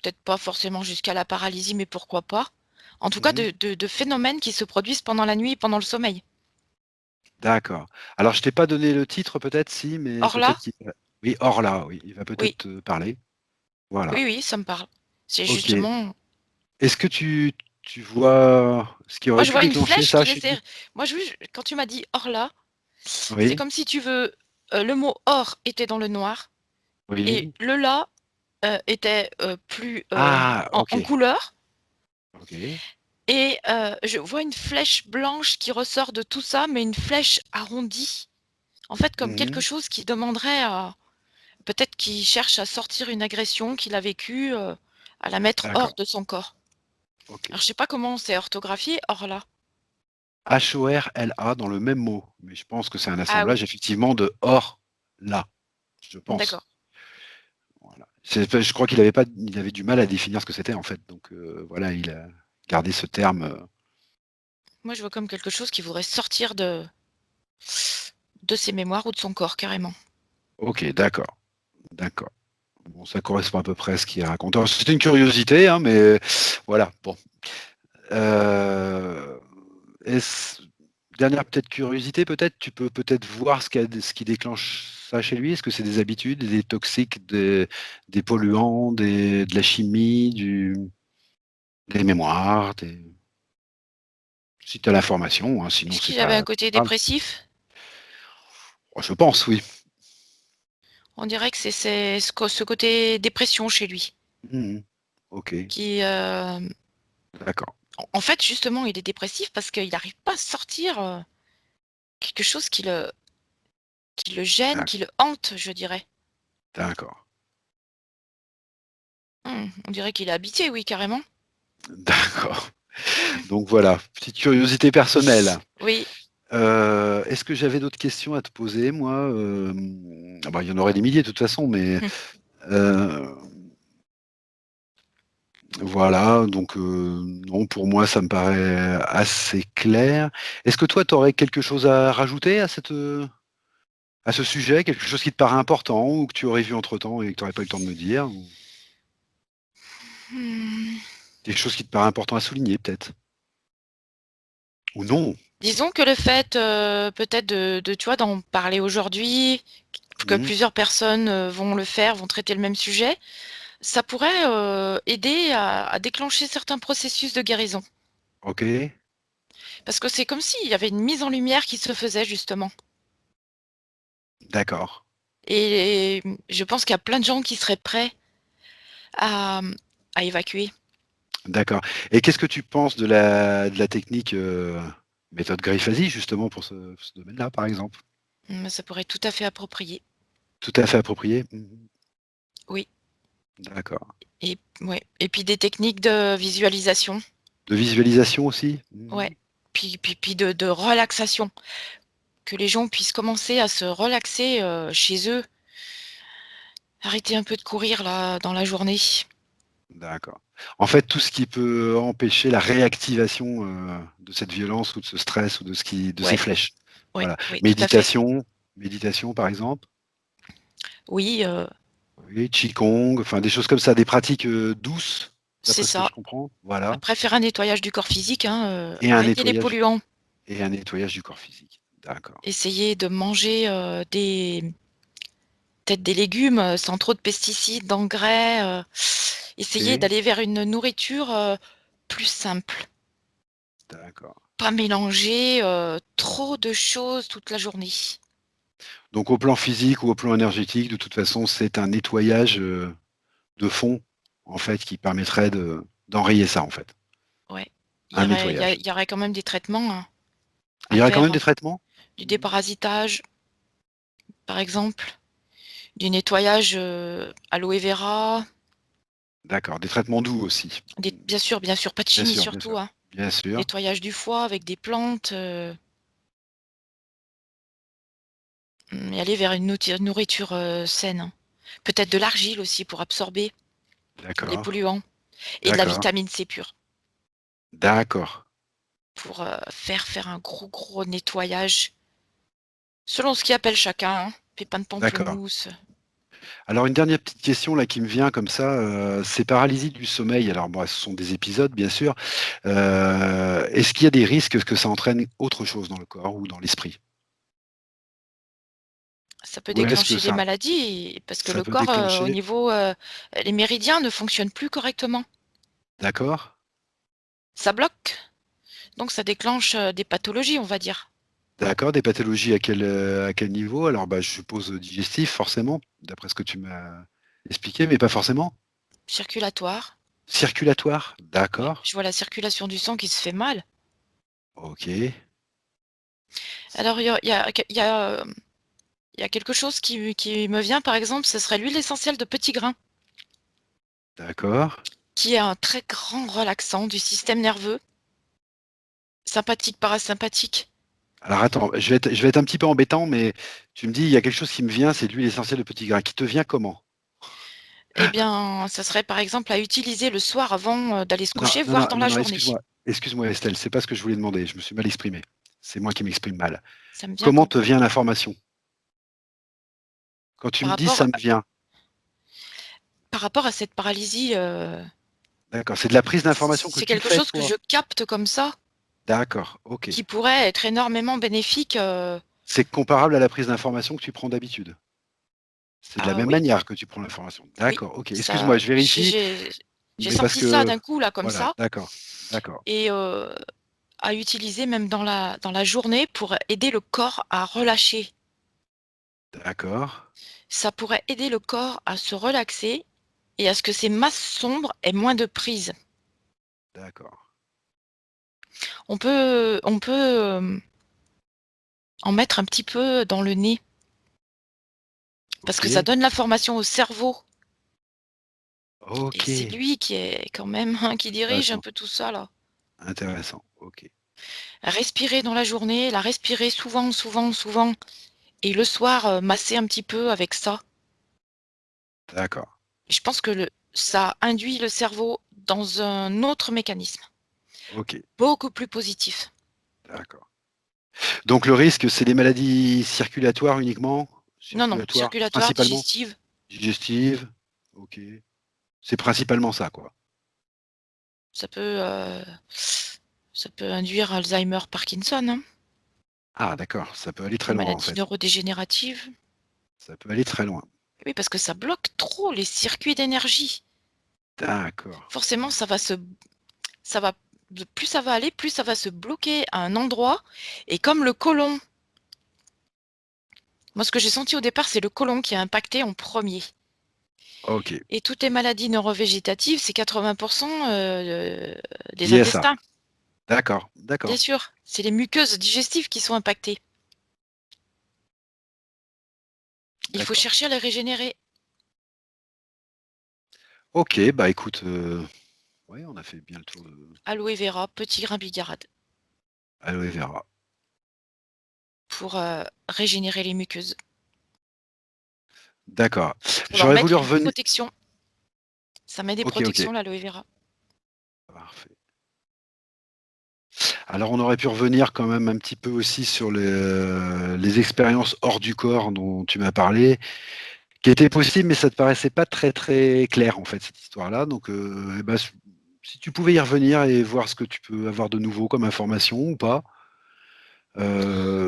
peut-être pas forcément jusqu'à la paralysie, mais pourquoi pas? En tout cas, Mmh. de phénomènes qui se produisent pendant la nuit et pendant le sommeil. D'accord. Alors je t'ai pas donné le titre peut-être si, mais Or là, peut-être qu'il va oui, Horla, oui, il va oui, peut-être te parler. Voilà. oui, oui, ça me parle. C'est OK. justement Est-ce que tu vois ce qui moi aurait je pu vois une déclencher flèche ça qui chez lui? laissait moi je quand tu m'as dit «or là», c'est Oui, comme si tu veux, le mot «or» était dans le noir et oui. le «là», était, plus, Ah! en OK, couleur OK. et je vois une flèche blanche qui ressort de tout ça, mais une flèche arrondie, en fait, comme quelque Mmh. chose qui demanderait à peut-être qui cherche à sortir une agression qu'il a vécue, à la mettre hors D'accord, de son corps. OK. Alors je sais pas comment c'est orthographié, «or là». Horla dans le même mot, mais je pense que c'est un Ah oui, assemblage effectivement de hors, là, je d'accord. pense. Voilà. Je crois il avait du mal à définir ce que c'était en fait, donc voilà, il a gardé ce terme, Moi, je vois comme quelque chose qui voudrait sortir de ses mémoires ou de son corps, carrément. OK, d'accord, d'accord. Bon, ça correspond à peu près à ce qu'il raconte. Alors c'était une curiosité, hein, mais voilà, bon. Heu, est-ce Dernière peut-être curiosité peut-être, tu peux peut-être voir ce qui déclenche ça chez lui? Est-ce que c'est des habitudes, des toxiques, des polluants, de la chimie, des mémoires, des Si tu as l'information, hein, sinon Est-ce c'est qu'il avait un pas côté grave. dépressif? Oh, je pense, oui. On dirait que c'est ce côté dépression chez lui Mmh. OK, qui, d'accord, en fait, justement, il est dépressif parce qu'il n'arrive pas à sortir, quelque chose qui le gêne, d'ac qui le hante, je dirais. d'accord, On dirait qu'il est habité, oui, carrément. d'accord. Donc voilà, petite curiosité personnelle. Oui. Est-ce que j'avais d'autres questions à te poser moi? Ah bah, il y en aurait des milliers de toute façon, mais, heu, voilà, donc, non, pour moi, ça me paraît assez clair. Est-ce que toi, tu aurais quelque chose à rajouter à ce sujet? Quelque chose qui te paraît important ou que tu aurais vu entre-temps et que tu aurais pas eu le temps de me dire? Ou Mmh, quelque chose qui te paraît important à souligner peut-être? Ou non? disons que le fait, peut-être de tu vois, d'en parler aujourd'hui, que Mmh. plusieurs personnes, vont le faire, vont traiter le même sujet, ça pourrait, aider à déclencher certains processus de guérison. OK, Parce que c'est comme s'il y avait une mise en lumière qui se faisait justement d'accord, et je pense qu'il y a plein de gens qui seraient prêts à, à évacuer. d'accord. Et qu'est-ce que tu penses de la technique, méthode Grifasi justement pour ce domaine-là, par exemple? Ça pourrait être tout à fait approprié. Tout à fait approprié? Mmh. Oui D'accord. et ouais et puis des techniques de visualisation, De visualisation aussi? ouais. Mmh. Puis de relaxation, que les gens puissent commencer à se relaxer, chez eux, arrêter un peu de courir là, dans la journée. D'accord. En fait, tout ce qui peut empêcher la réactivation, de cette violence ou de ce stress ou de ces Ouais, flèches. ouais, Voilà. oui, tout à fait. Méditation par exemple? Oui, Oui, qigong, enfin des choses comme ça, des pratiques, douces, c'est d'après ce que ça. je comprends? Voilà. Après faire un nettoyage du corps physique, hein, Et un arrêter les nettoyage polluants. et un nettoyage du corps physique. D'accord. Essayer de manger, des peut-être des légumes, sans trop de pesticides, d'engrais, essayer OK, d'aller vers une nourriture, plus simple. d'accord. Pas mélanger, trop de choses toute la journée. Donc au plan physique ou au plan énergétique, de toute façon, c'est un nettoyage, de fond, en fait, qui permettrait d'enrayer ça, en fait. Ouais. Un nettoyage. Il y aurait quand même des traitements, hein, Il à y aurait quand faire, même hein. des traitements? Du Mmh. déparasitage, par exemple, du nettoyage, aloe vera, D'accord, des traitements doux aussi? des Mmh. bien sûr, pas de Bien chimie sûr, bien surtout, sûr. hein. Bien sûr. Nettoyage du foie avec des plantes, et aller vers une nourriture, saine, hein. Peut-être de l'argile aussi pour absorber les D'accord, polluants et de la d'accord, vitamine C pure d'accord. pour, faire un gros nettoyage selon ce qu'appelle chacun, hein. Pépins de D'accord. pamplemousse. Alors une dernière petite question là qui me vient comme ça, ces paralysies du sommeil, alors bon, ce sont des épisodes bien sûr, est-ce qu'il y a des risques que ça entraîne autre chose dans le corps ou dans l'esprit? Ça peut Ou est-ce que déclencher des maladies parce que ça le peut corps, au déclencher niveau, les méridiens ne fonctionnent plus correctement. d'accord, Ça bloque, donc ça déclenche, des pathologies, on va dire. d'accord, des pathologies à quel niveau? Alors, bah, je suppose, digestif forcément, d'après ce que tu m'as expliqué, mais pas forcément? Circulatoire, Circulatoire? ouais. D'accord, Je vois la circulation du sang qui se fait mal. OK, Alors il y a quelque chose qui me vient, par exemple, ce serait l'huile essentielle de petit grain, d'accord. qui est un très grand relaxant du système nerveux, sympathique, parasympathique. Alors attends, je vais être un petit peu embêtant, mais tu me dis: «Il y a quelque chose qui me vient, c'est de l'huile essentielle de petit grain». Qui te vient comment? Eh bien, ça serait, par exemple, à utiliser le soir avant, d'aller se Non, coucher, non, voire non, dans non, la non, journée. excuse-moi Estelle, c'est pas ce que je voulais demander, je me suis mal exprimé. C'est moi qui m'exprime mal. Ça me vient Comment comme te vient l'information? Quand tu par me dis: rapport «Ça me vient», par rapport à cette paralysie, d'accord, c'est de la prise d'information que c'est tu quelque fais chose que toi? je capte comme ça, D'accord, OK. qui pourrait être énormément bénéfique, C'est comparable à la prise d'information que tu prends d'habitude? C'est de la même oui, manière que tu prends l'information? oui, D'accord, OK. Excuse-moi, ça je vérifie, j'ai mais parce senti ça que d'un coup là, comme voilà, ça d'accord, d'accord. et à utiliser même dans la journée pour aider le corps à relâcher. D'accord, Ça pourrait aider le corps à se relaxer et à ce que ces masses sombres aient moins de prise. d'accord. On peut en mettre un petit peu dans le nez parce que ça OK, donne l'information au cerveau et c'est OK. lui qui est quand même, hein, qui dirige un Intéressant, peu tout ça là. intéressant. OK, Respirer dans la journée, la respirer souvent, souvent, souvent et le soir, masser un petit peu avec ça. d'accord. Je pense que ça induit le cerveau dans un autre mécanisme, OK, beaucoup plus positif. d'accord. Donc le risque, c'est les maladies circulatoires uniquement? Non, non, Circulatoires, circulatoire, principalement? digestive, Digestives? OK. C'est principalement ça, quoi? ça peut, ça peut induire Alzheimer, Parkinson, hein, Ah d'accord, ça peut aller les très loin, en maladies fait. neurodégénératives. Ça peut aller très loin. Oui, parce que ça bloque trop les circuits d'énergie. D'accord. Forcément, ça va plus ça va aller, plus ça va se bloquer à un endroit et comme le côlon, moi ce que j'ai senti au départ, c'est le côlon qui a impacté en premier. OK. Et toutes les maladies neurovégétatives, c'est 80 des Lié à ça. intestins. D'accord, Bien d'accord, sûr, c'est les muqueuses digestives qui sont impactées. Il faut d'accord. chercher à les régénérer. OK, bah écoute, ouais, on a fait bien le tour de Aloe vera, petit grain bigarade, aloe vera. pour, régénérer les muqueuses, D'accord. pour leur J'aurais voulu mettre une revenir. protection. Ça met des OK, OK, protections l'aloe vera. parfait. Alors on aurait pu revenir quand même un petit peu aussi sur les expériences hors du corps dont tu m'as parlé, qui étaient possibles, mais ça te paraissait pas très, très clair, en fait, cette histoire-là. Donc, et bah, si tu pouvais y revenir et voir ce que tu peux avoir de nouveau comme information ou pas?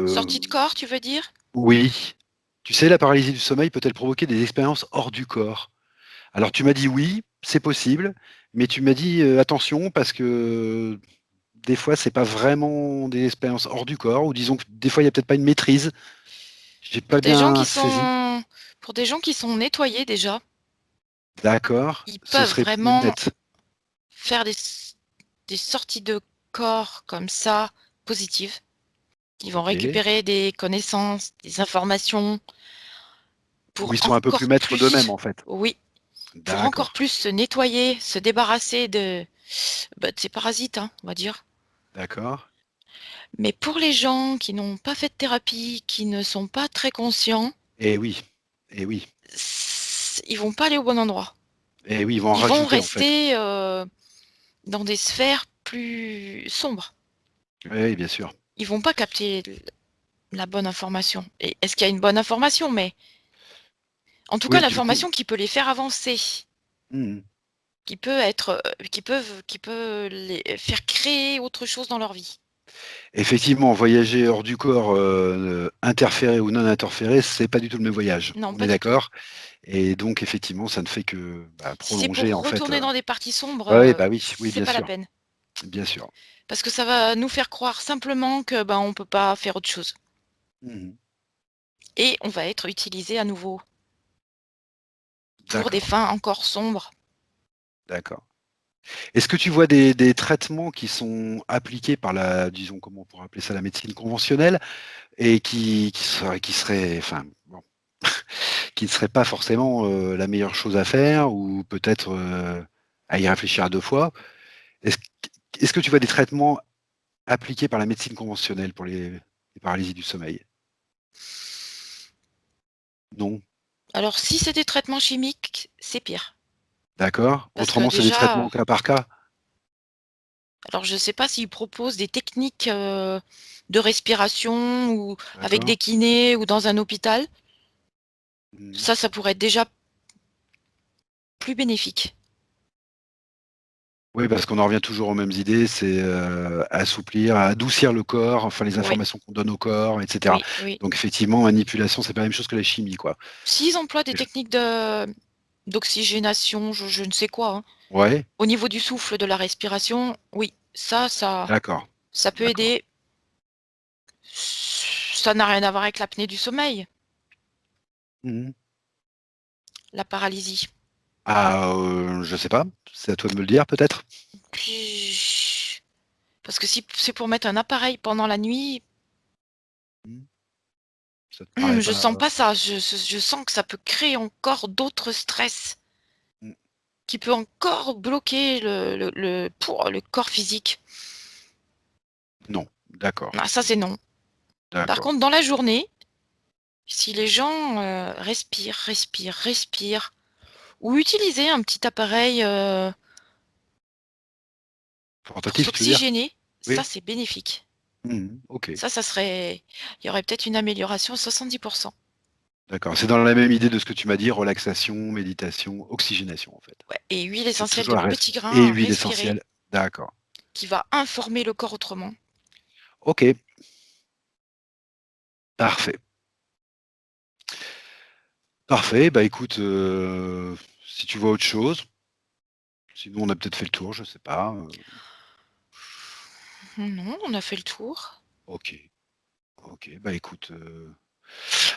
Sortie de Heu, corps, tu veux dire? oui. Tu sais, la paralysie du sommeil peut-elle provoquer des expériences hors du corps? Alors tu m'as dit: «Oui, c'est possible», mais tu m'as dit: «Attention parce que des fois, c'est pas vraiment des expériences hors du corps ou disons que des fois, il y a peut-être pas une maîtrise». J'ai Pour pas des gens bien qui saisi. sont pour des gens qui sont nettoyés déjà, D'accord, ils ce peuvent serait plus vraiment net. faire des sorties de corps comme ça, positives. Ils vont OK. récupérer des connaissances, des informations Où pour ils sont un peu plus encore maîtres d'eux-mêmes, plus en fait. oui, pour encore D'accord, plus se nettoyer, se débarrasser de ces parasites, hein, on va dire. d'accord. Mais pour les gens qui n'ont pas fait de thérapie, qui ne sont pas très conscients, Et oui, et oui, ils vont pas aller au bon endroit. et oui, ils vont en Ils vont rajouter, en fait. rester, dans des sphères plus sombres. Oui, bien sûr. Ils vont pas capter la bonne information et est-ce qu'il y a une bonne information? Mais en tout cas, Oui, du coup. l'information qui peut les faire avancer, Mmh. qui peut les faire créer autre chose dans leur vie. Effectivement, voyager hors du corps, interféré ou non interféré, c'est pas du tout le même voyage. Non, On pas est du tout. d'accord? Et donc effectivement, ça ne fait que, bah, Si c'est prolonger pour en fait, retourner dans des parties sombres, ouais, bah, oui, oui, c'est bien pas la sûr, peine. bien sûr. Parce que ça va nous faire croire simplement que, ben, on peut pas faire autre chose Mmh. et on va être utilisé à nouveau pour des D'accord, fins encore sombres. d'accord. Est-ce que tu vois des traitements qui sont appliqués par la disons, comment on pourrait appeler ça? La médecine conventionnelle et qui seraient enfin, bon, qui ne seraient pas forcément, la meilleure chose à faire ou peut-être, à y réfléchir à 2 fois? Est-ce est-ce que tu vois des traitements appliqués par la médecine conventionnelle pour les paralysies du sommeil? Non? Alors si c'est des traitements chimiques, c'est pire. D'accord. Parce que Autrement, c'est des traitements déjà, au cas par cas? alors je ne sais pas s'ils proposent des techniques, de respiration ou avec D'accord. des kinés ou dans un hôpital. Mmh. Ça pourrait être déjà plus bénéfique. Oui, parce qu'on en revient toujours aux mêmes idées, c'est, assouplir, adoucir le corps, enfin les Oui, informations qu'on donne au corps et cetera. oui, oui. Donc effectivement, manipulation, c'est pas la même chose que la chimie, quoi. S'ils emploient des Et j techniques d'oxygénation, je ne sais quoi, hein, Ouais, au niveau du souffle, de la respiration, oui, ça d'accord. Ça peut D'accord. aider. Ça n'a rien à voir avec l'apnée du sommeil, Mmh. la paralysie. Ah, je sais pas, c'est à toi de me le dire peut-être? Puis parce que si c'est pour mettre un appareil pendant la nuit, Mmh. Ça te paraît je pas sens pas ça. Je sens que ça peut créer encore d'autres stress, mmh, qui peut encore bloquer le corps physique. non, d'accord, Ah ça, c'est non. Par d'accord. contre, dans la journée, si les gens, respirent, respirent, respirent ou utiliser un petit appareil, pour Portatif, tu veux dire? s'oxygéner, ça, Oui? c'est bénéfique. Mmh. OK, Ça serait il y aurait peut-être une amélioration à 70. d'accord. C'est dans la même idée de ce que tu m'as dit, relaxation, méditation, oxygénation, en fait. Ouais, et huile C'est essentielle toujours de la petit et grain à huile respirer, essentielle. D'accord. qui va informer le corps autrement. OK, parfait. Parfait, bah, écoute, si tu vois autre chose, sinon on a peut-être fait le tour, je sais pas, Non, on a fait le tour. OK, OK, bah, écoute,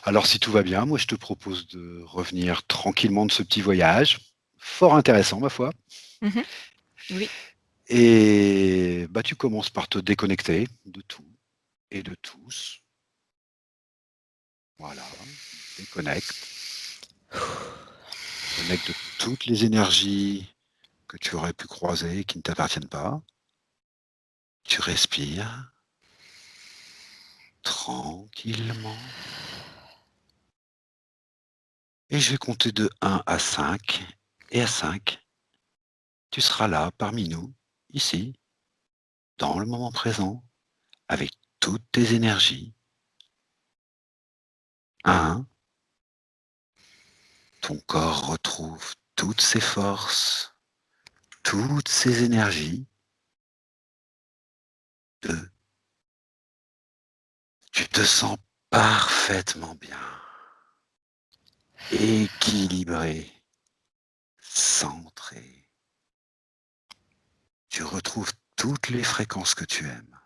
alors si tout va bien, moi je te propose de revenir tranquillement de ce petit voyage, fort intéressant ma foi, Mmh. Oui. et bah, tu commences par te déconnecter de tout et de tous. Voilà, déconnecte, déconnecte de toutes les énergies que tu aurais pu croiser et qui ne t'appartiennent pas. Tu respires tranquillement et je vais compter de 1 à 5 et à 5, tu seras là parmi nous, ici, dans le moment présent, avec toutes tes énergies. 1, ton corps retrouve toutes ses forces, toutes ses énergies. 2, tu te sens parfaitement bien, équilibré, centré. Tu retrouves toutes les fréquences que tu aimes.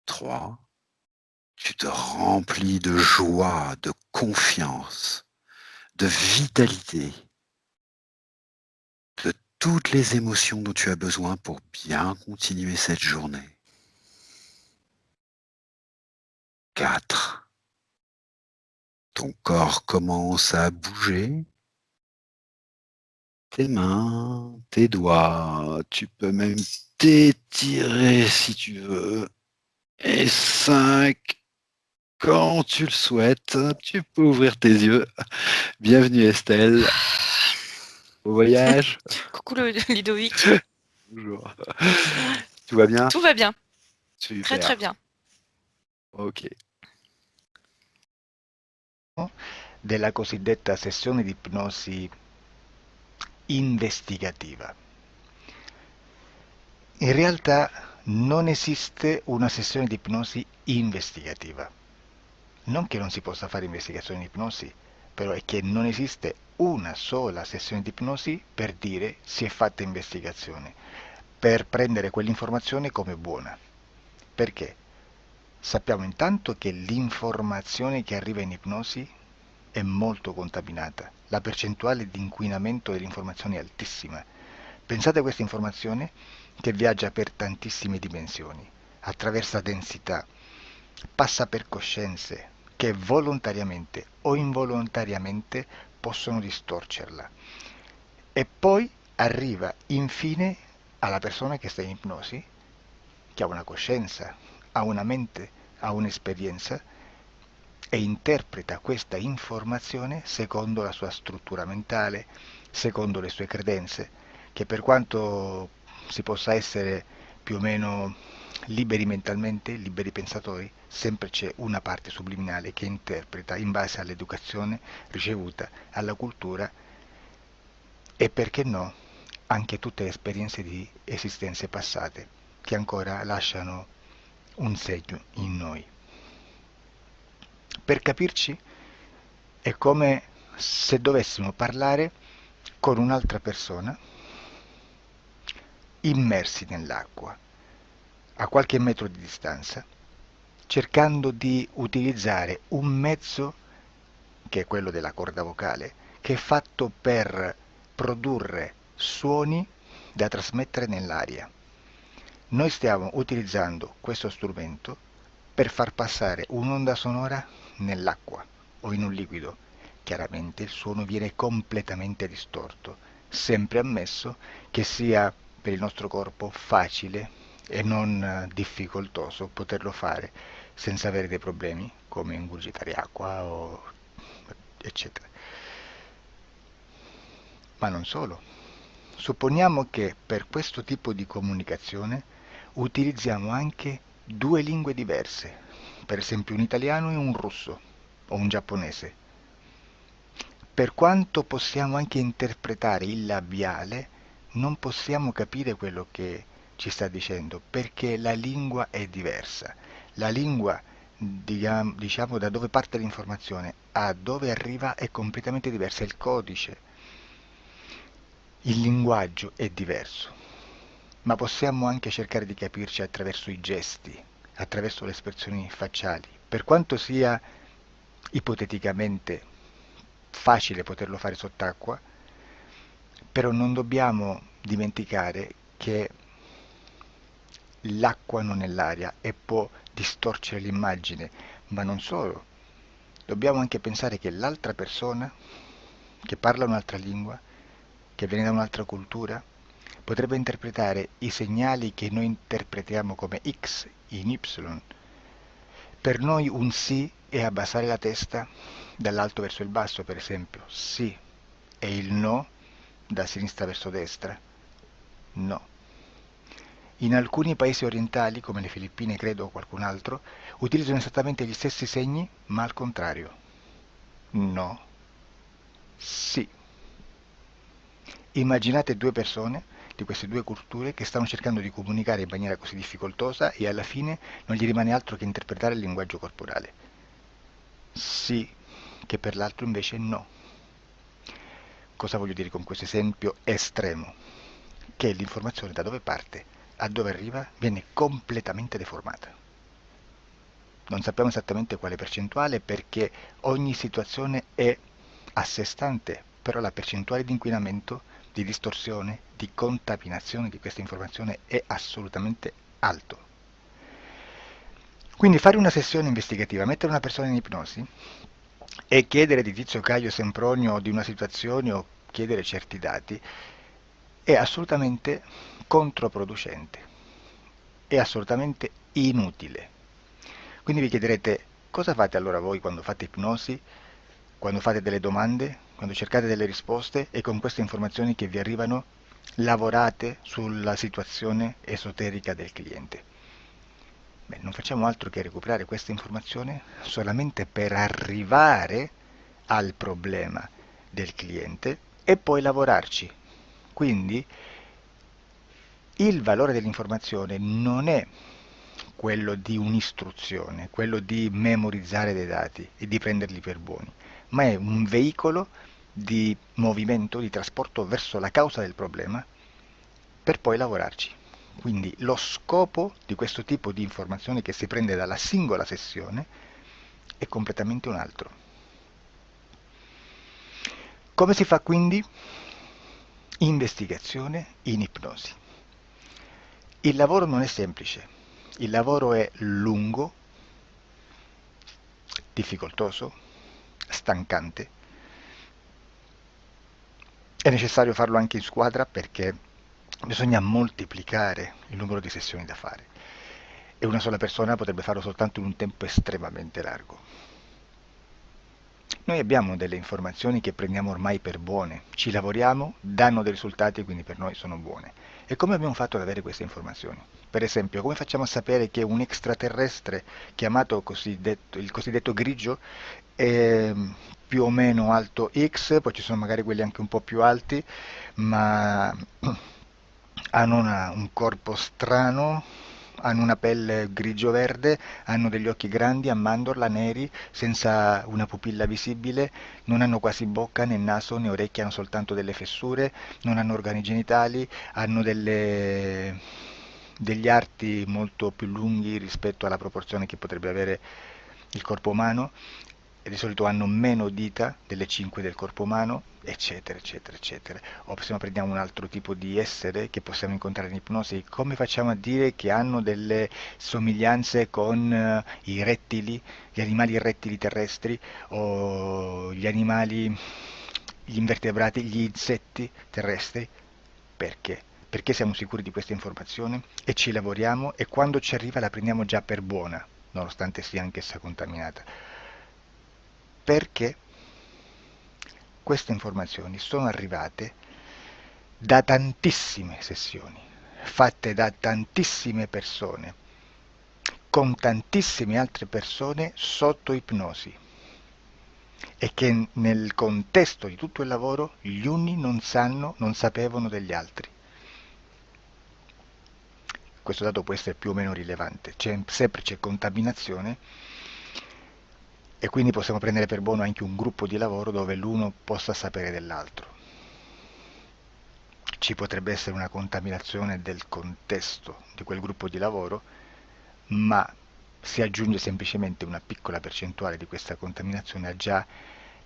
3, tu te remplis de joie, de confiance, de vitalité, de toutes les émotions dont tu as besoin pour bien continuer cette journée. 4, ton corps commence à bouger, tes mains, tes doigts, tu peux même t'étirer si tu veux. Et 5, quand tu le souhaites, tu peux ouvrir tes yeux. Bienvenue Estelle, au voyage. Coucou le Ludovic. Bonjour. Tout va bien? Tout va bien, très, très Super. bien. OK. Della cosiddetta sessione di ipnosi investigativa. In realtà non esiste una sessione di ipnosi investigativa. Non che non si possa fare investigazione di ipnosi, però è che non esiste una sola sessione di ipnosi per dire si è fatta investigazione, per prendere quell'informazione come buona. Perché? Sappiamo intanto che l'informazione che arriva in ipnosi è molto contaminata, la percentuale di inquinamento dell'informazione è altissima. Pensate a questa informazione che viaggia per tantissime dimensioni, attraversa densità, passa per coscienze che volontariamente o involontariamente possono distorcerla e poi arriva infine alla persona che sta in ipnosi, che ha una coscienza, ha una mente, ha un'esperienza e interpreta questa informazione secondo la sua struttura mentale, secondo le sue credenze, che per quanto si possa essere più o meno liberi mentalmente, liberi pensatori, sempre c'è una parte subliminale che interpreta in base all'educazione ricevuta, alla cultura e perché no, anche tutte le esperienze di esistenze passate che ancora lasciano un segno in noi. Per capirci, è come se dovessimo parlare con un'altra persona immersi nell'acqua, a qualche metro di distanza, cercando di utilizzare un mezzo, che è quello della corda vocale, che è fatto per produrre suoni da trasmettere nell'aria. Noi stiamo utilizzando questo strumento per far passare un'onda sonora nell'acqua o in un liquido. Chiaramente il suono viene completamente distorto, sempre ammesso che sia per il nostro corpo facile e non difficoltoso poterlo fare senza avere dei problemi come ingurgitare acqua o eccetera. Ma non solo. Supponiamo che per questo tipo di comunicazione utilizziamo anche due lingue diverse, per esempio un italiano e un russo o un giapponese. Per quanto possiamo anche interpretare il labiale, non possiamo capire quello che ci sta dicendo, perché la lingua è diversa. La lingua, diciamo, da dove parte l'informazione a dove arriva è completamente diversa, il codice, il linguaggio è diverso, ma possiamo anche cercare di capirci attraverso i gesti, attraverso le espressioni facciali. Per quanto sia ipoteticamente facile poterlo fare sott'acqua, però non dobbiamo dimenticare che l'acqua non è l'aria e può distorcere l'immagine, ma non solo. Dobbiamo anche pensare che l'altra persona, che parla un'altra lingua, che viene da un'altra cultura, potrebbe interpretare i segnali che noi interpretiamo come X in Y. Per noi un sì è abbassare la testa dall'alto verso il basso, per esempio, sì, e il no da sinistra verso destra, no. In alcuni paesi orientali, come le Filippine credo o qualcun altro, utilizzano esattamente gli stessi segni, ma al contrario. No, sì. Immaginate due persone di queste due culture che stanno cercando di comunicare in maniera così difficoltosa e alla fine non gli rimane altro che interpretare il linguaggio corporale. Sì, che per l'altro invece no. Cosa voglio dire con questo esempio estremo? Che l'informazione da dove parte a dove arriva viene completamente deformata. Non sappiamo esattamente quale percentuale perché ogni situazione è a sé stante, però la percentuale di inquinamento, di distorsione, di contaminazione di questa informazione è assolutamente alto. Quindi fare una sessione investigativa, mettere una persona in ipnosi e chiedere di Tizio Caio Sempronio di una situazione o chiedere certi dati è assolutamente controproducente, è assolutamente inutile. Quindi vi chiederete cosa fate allora voi quando fate ipnosi, quando fate delle domande, quando cercate delle risposte e con queste informazioni che vi arrivano lavorate sulla situazione esoterica del cliente. Beh, non facciamo altro che recuperare questa informazione solamente per arrivare al problema del cliente e poi lavorarci. Quindi il valore dell'informazione non è quello di un'istruzione, quello di memorizzare dei dati e di prenderli per buoni, ma è un veicolo di movimento, di trasporto verso la causa del problema per poi lavorarci. Quindi lo scopo di questo tipo di informazione che si prende dalla singola sessione è completamente un altro. Come si fa quindi? Investigazione in ipnosi. Il lavoro non è semplice, il lavoro è lungo, difficoltoso, stancante. È necessario farlo anche in squadra perché bisogna moltiplicare il numero di sessioni da fare e una sola persona potrebbe farlo soltanto in un tempo estremamente largo. Noi abbiamo delle informazioni che prendiamo ormai per buone, ci lavoriamo, danno dei risultati e quindi per noi sono buone. E come abbiamo fatto ad avere queste informazioni? Per esempio, come facciamo a sapere che un extraterrestre chiamato il cosiddetto grigio è più o meno alto X, poi ci sono magari quelli anche un po' più alti, ma hanno un corpo strano, hanno una pelle grigio-verde, hanno degli occhi grandi, a mandorla, neri, senza una pupilla visibile, non hanno quasi bocca, né naso, né orecchie, hanno soltanto delle fessure, non hanno organi genitali, hanno degli arti molto più lunghi rispetto alla proporzione che potrebbe avere il corpo umano, e di solito hanno meno dita delle 5 del corpo umano, eccetera, eccetera, eccetera. O se no prendiamo un altro tipo di essere che possiamo incontrare in ipnosi, come facciamo a dire che hanno delle somiglianze con i rettili, gli animali rettili terrestri, o gli invertebrati, gli insetti terrestri? Perché? Perché siamo sicuri di questa informazione e ci lavoriamo, e quando ci arriva la prendiamo già per buona, nonostante sia anch'essa contaminata. Perché queste informazioni sono arrivate da tantissime sessioni, fatte da tantissime persone, con tantissime altre persone sotto ipnosi, e che nel contesto di tutto il lavoro gli uni non sapevano degli altri. Questo dato può essere più o meno rilevante, sempre c'è contaminazione, e quindi possiamo prendere per buono anche un gruppo di lavoro dove l'uno possa sapere dell'altro. Ci potrebbe essere una contaminazione del contesto di quel gruppo di lavoro, ma si aggiunge semplicemente una piccola percentuale di questa contaminazione a già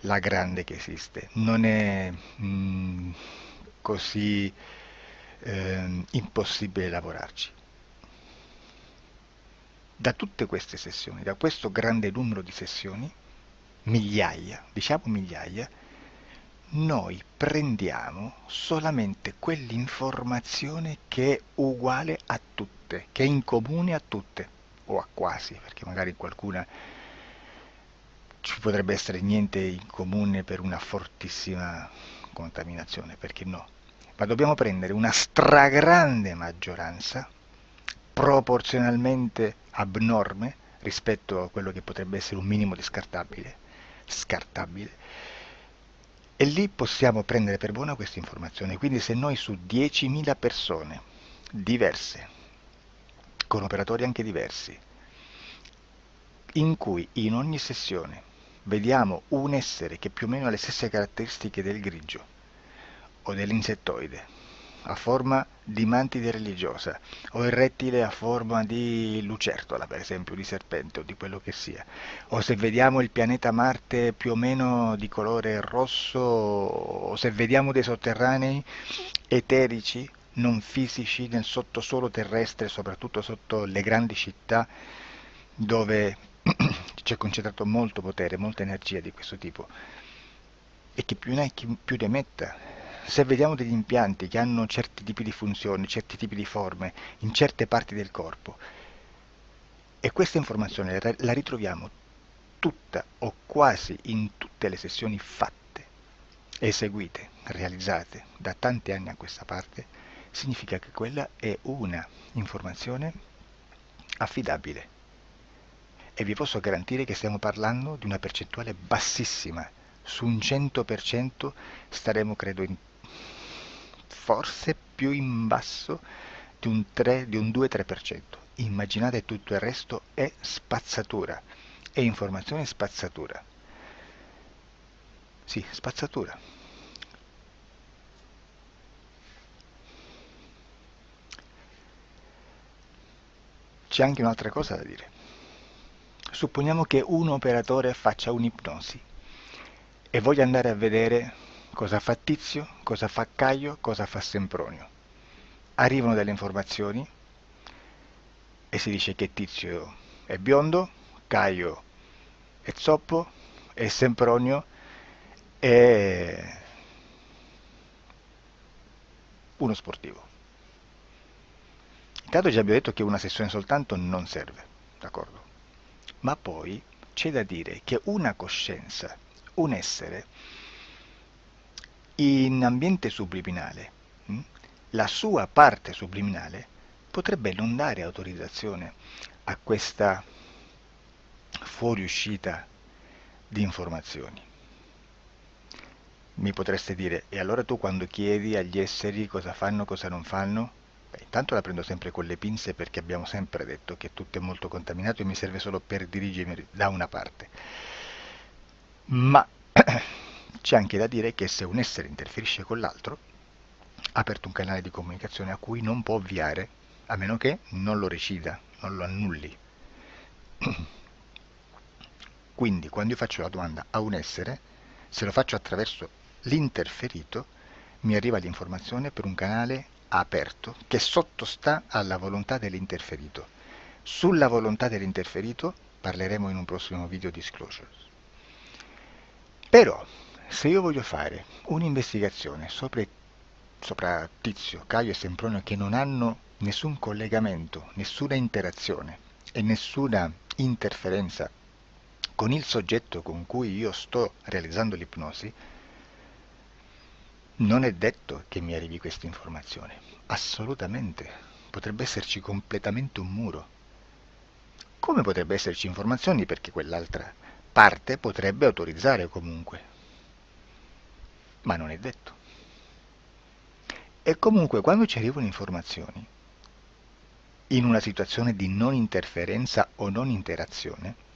la grande che esiste. Non è così impossibile lavorarci. Da tutte queste sessioni, da questo grande numero di sessioni, migliaia, diciamo migliaia, noi prendiamo solamente quell'informazione che è uguale a tutte, che è in comune a tutte, o a quasi, perché magari qualcuna ci potrebbe essere niente in comune per una fortissima contaminazione, perché no? Ma dobbiamo prendere una stragrande maggioranza, proporzionalmente abnorme rispetto a quello che potrebbe essere un minimo di scartabile, e lì possiamo prendere per buona questa informazione. Quindi se noi su 10.000 persone diverse, con operatori anche diversi, in cui in ogni sessione vediamo un essere che più o meno ha le stesse caratteristiche del grigio o dell'insettoide, a forma di mantide religiosa, o il rettile a forma di lucertola, per esempio, di serpente o di quello che sia, o se vediamo il pianeta Marte più o meno di colore rosso, o se vediamo dei sotterranei eterici, non fisici, nel sottosuolo terrestre, soprattutto sotto le grandi città, dove c'è concentrato molto potere, molta energia di questo tipo, e chi più ne ha chi più ne metta. Se vediamo degli impianti che hanno certi tipi di funzioni, certi tipi di forme in certe parti del corpo, e questa informazione la ritroviamo tutta o quasi in tutte le sessioni fatte, eseguite, realizzate da tanti anni a questa parte, significa che quella è una informazione affidabile. E vi posso garantire che stiamo parlando di una percentuale bassissima. Su un 100% staremo, credo, forse più in basso di un 2-3%. Immaginate, tutto il resto è spazzatura, è informazione spazzatura. Sì, spazzatura. C'è anche un'altra cosa da dire. Supponiamo che un operatore faccia un'ipnosi e voglia andare a vedere cosa fa Tizio, cosa fa Caio, cosa fa Sempronio. Arrivano delle informazioni e si dice che Tizio è biondo, Caio è zoppo e Sempronio è uno sportivo. Intanto già abbiamo detto che una sessione soltanto non serve, d'accordo? Ma poi c'è da dire che una coscienza, un essere, in ambiente subliminale, la sua parte subliminale potrebbe non dare autorizzazione a questa fuoriuscita di informazioni. Mi potreste dire, e allora tu quando chiedi agli esseri cosa fanno, cosa non fanno, Beh, intanto la prendo sempre con le pinze perché abbiamo sempre detto che tutto è molto contaminato e mi serve solo per dirigermi da una parte. Ma c'è anche da dire che se un essere interferisce con l'altro, ha aperto un canale di comunicazione a cui non può ovviare, a meno che non lo recida, non lo annulli. Quindi quando io faccio la domanda a un essere, se lo faccio attraverso l'interferito, mi arriva l'informazione per un canale aperto che sottostà alla volontà dell'interferito. Sulla volontà dell'interferito parleremo in un prossimo video disclosures. Però, se io voglio fare un'investigazione sopra Tizio, Caio e Sempronio che non hanno nessun collegamento, nessuna interazione e nessuna interferenza con il soggetto con cui io sto realizzando l'ipnosi, non è detto che mi arrivi questa informazione. Assolutamente. Potrebbe esserci completamente un muro. Come potrebbe esserci informazioni perché quell'altra parte potrebbe autorizzare comunque. Ma non è detto. E comunque quando ci arrivano informazioni, in una situazione di non interferenza o non interazione,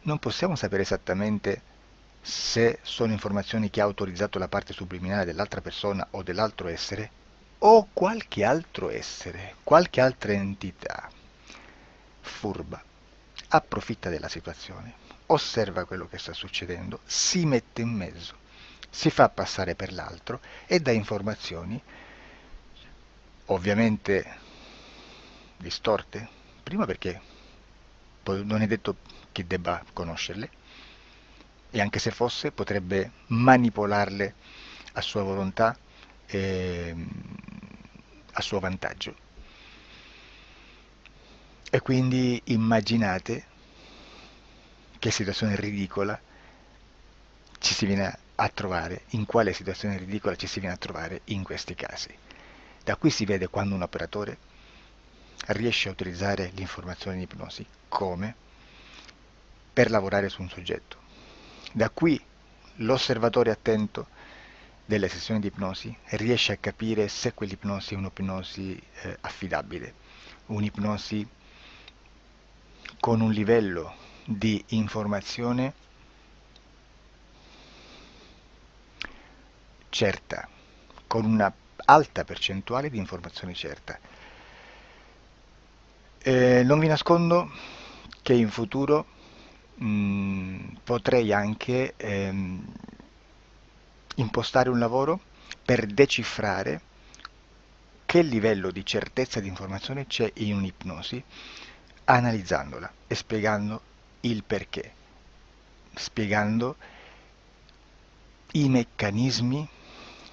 non possiamo sapere esattamente se sono informazioni che ha autorizzato la parte subliminale dell'altra persona o dell'altro essere, o qualche altro essere, qualche altra entità furba, approfitta della situazione, osserva quello che sta succedendo, si mette in mezzo, si fa passare per l'altro e dà informazioni, ovviamente distorte, prima perché poi non è detto che debba conoscerle, e anche se fosse potrebbe manipolarle a sua volontà e a suo vantaggio. E quindi immaginate che situazione ridicola ci si viene a trovare, in quale situazione ridicola ci si viene a trovare in questi casi. Da qui si vede quando un operatore riesce a utilizzare l'informazione in ipnosi come per lavorare su un soggetto. Da qui l'osservatore attento delle sessioni di ipnosi riesce a capire se quell'ipnosi è un'ipnosi affidabile, un'ipnosi con un livello di informazione certa, con una alta percentuale di informazione certa. Non vi nascondo che in futuro potrei anche impostare un lavoro per decifrare che livello di certezza di informazione c'è in un'ipnosi, analizzandola e spiegando il perché, spiegando i meccanismi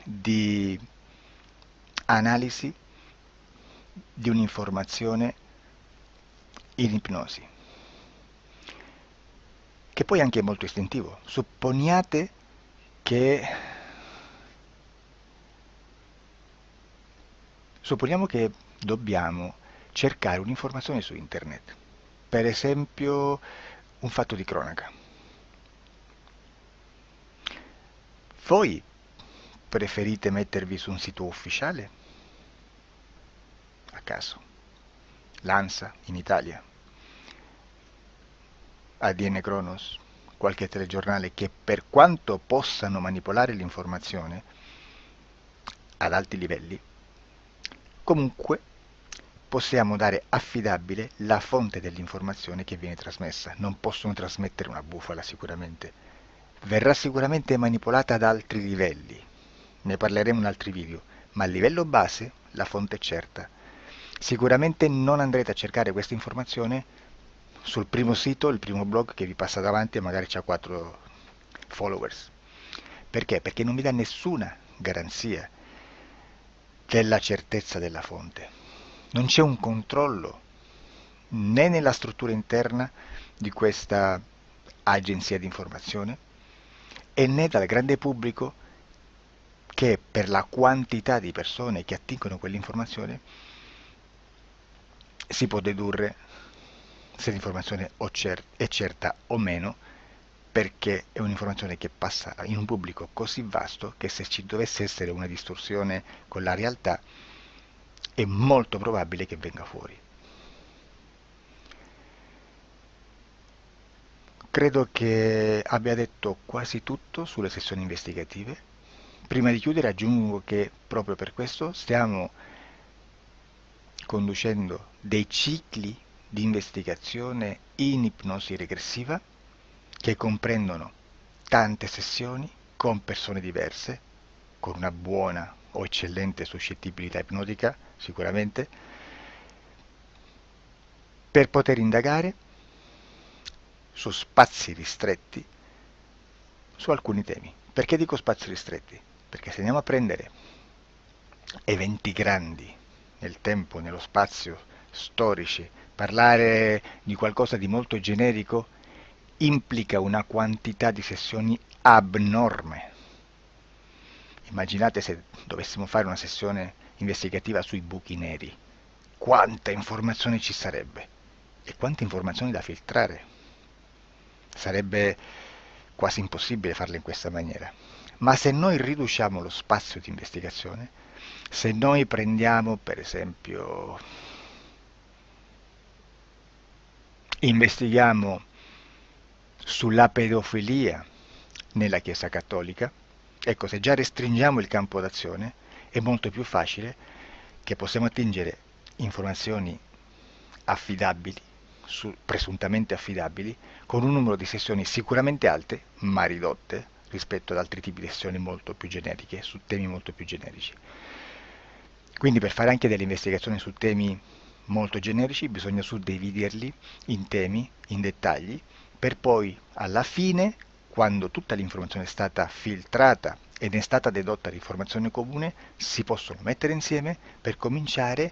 di analisi di un'informazione in ipnosi, che poi anche è molto istintivo. Supponiamo che dobbiamo cercare un'informazione su internet, per esempio un fatto di cronaca. Voi preferite mettervi su un sito ufficiale? A caso. L'ANSA in Italia, ADN Kronos, qualche telegiornale che per quanto possano manipolare l'informazione ad alti livelli, comunque possiamo dare affidabile la fonte dell'informazione che viene trasmessa. Non possono trasmettere una bufala sicuramente. Verrà sicuramente manipolata ad altri livelli. Ne parleremo in altri video, ma a livello base la fonte è certa. Sicuramente non andrete a cercare questa informazione sul primo sito, il primo blog che vi passa davanti e magari ha 4 followers. Perché? Perché non vi dà nessuna garanzia della certezza della fonte. Non c'è un controllo né nella struttura interna di questa agenzia di informazione e né dal grande pubblico che per la quantità di persone che attingono quell'informazione si può dedurre se l'informazione è certa o meno, perché è un'informazione che passa in un pubblico così vasto che se ci dovesse essere una distorsione con la realtà è molto probabile che venga fuori. Credo che abbia detto quasi tutto sulle sessioni investigative. Prima di chiudere aggiungo che proprio per questo stiamo conducendo dei cicli di investigazione in ipnosi regressiva che comprendono tante sessioni con persone diverse, con una buona o eccellente suscettibilità ipnotica sicuramente, per poter indagare su spazi ristretti su alcuni temi. Perché dico spazi ristretti? Perché se andiamo a prendere eventi grandi nel tempo, nello spazio, storici, parlare di qualcosa di molto generico implica una quantità di sessioni abnorme. Immaginate se dovessimo fare una sessione investigativa sui buchi neri, quanta informazione ci sarebbe e quante informazioni da filtrare. Sarebbe quasi impossibile farlo in questa maniera. Ma se noi riduciamo lo spazio di investigazione, se noi prendiamo per esempio, investighiamo sulla pedofilia nella Chiesa Cattolica, ecco, se già restringiamo il campo d'azione, è molto più facile che possiamo attingere informazioni affidabili, presuntamente affidabili, con un numero di sessioni sicuramente alte, ma ridotte rispetto ad altri tipi di sessioni molto più generiche, su temi molto più generici. Quindi per fare anche delle investigazioni su temi molto generici bisogna suddividerli in temi, in dettagli, per poi alla fine, quando tutta l'informazione è stata filtrata ed è stata dedotta l'informazione comune, si possono mettere insieme per cominciare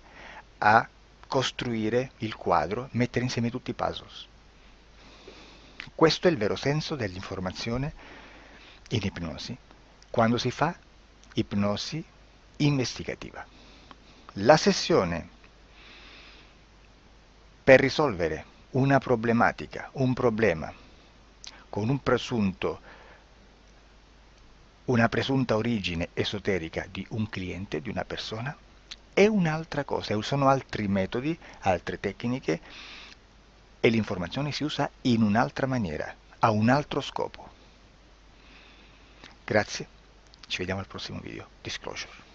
a costruire il quadro, mettere insieme tutti i puzzles. Questo è il vero senso dell'informazione in ipnosi, quando si fa ipnosi investigativa. La sessione per risolvere una problematica, un problema, con una presunta origine esoterica di un cliente, di una persona, è un'altra cosa, sono altri metodi, altre tecniche e l'informazione si usa in un'altra maniera, ha un altro scopo. Grazie, ci vediamo al prossimo video. Disclosure.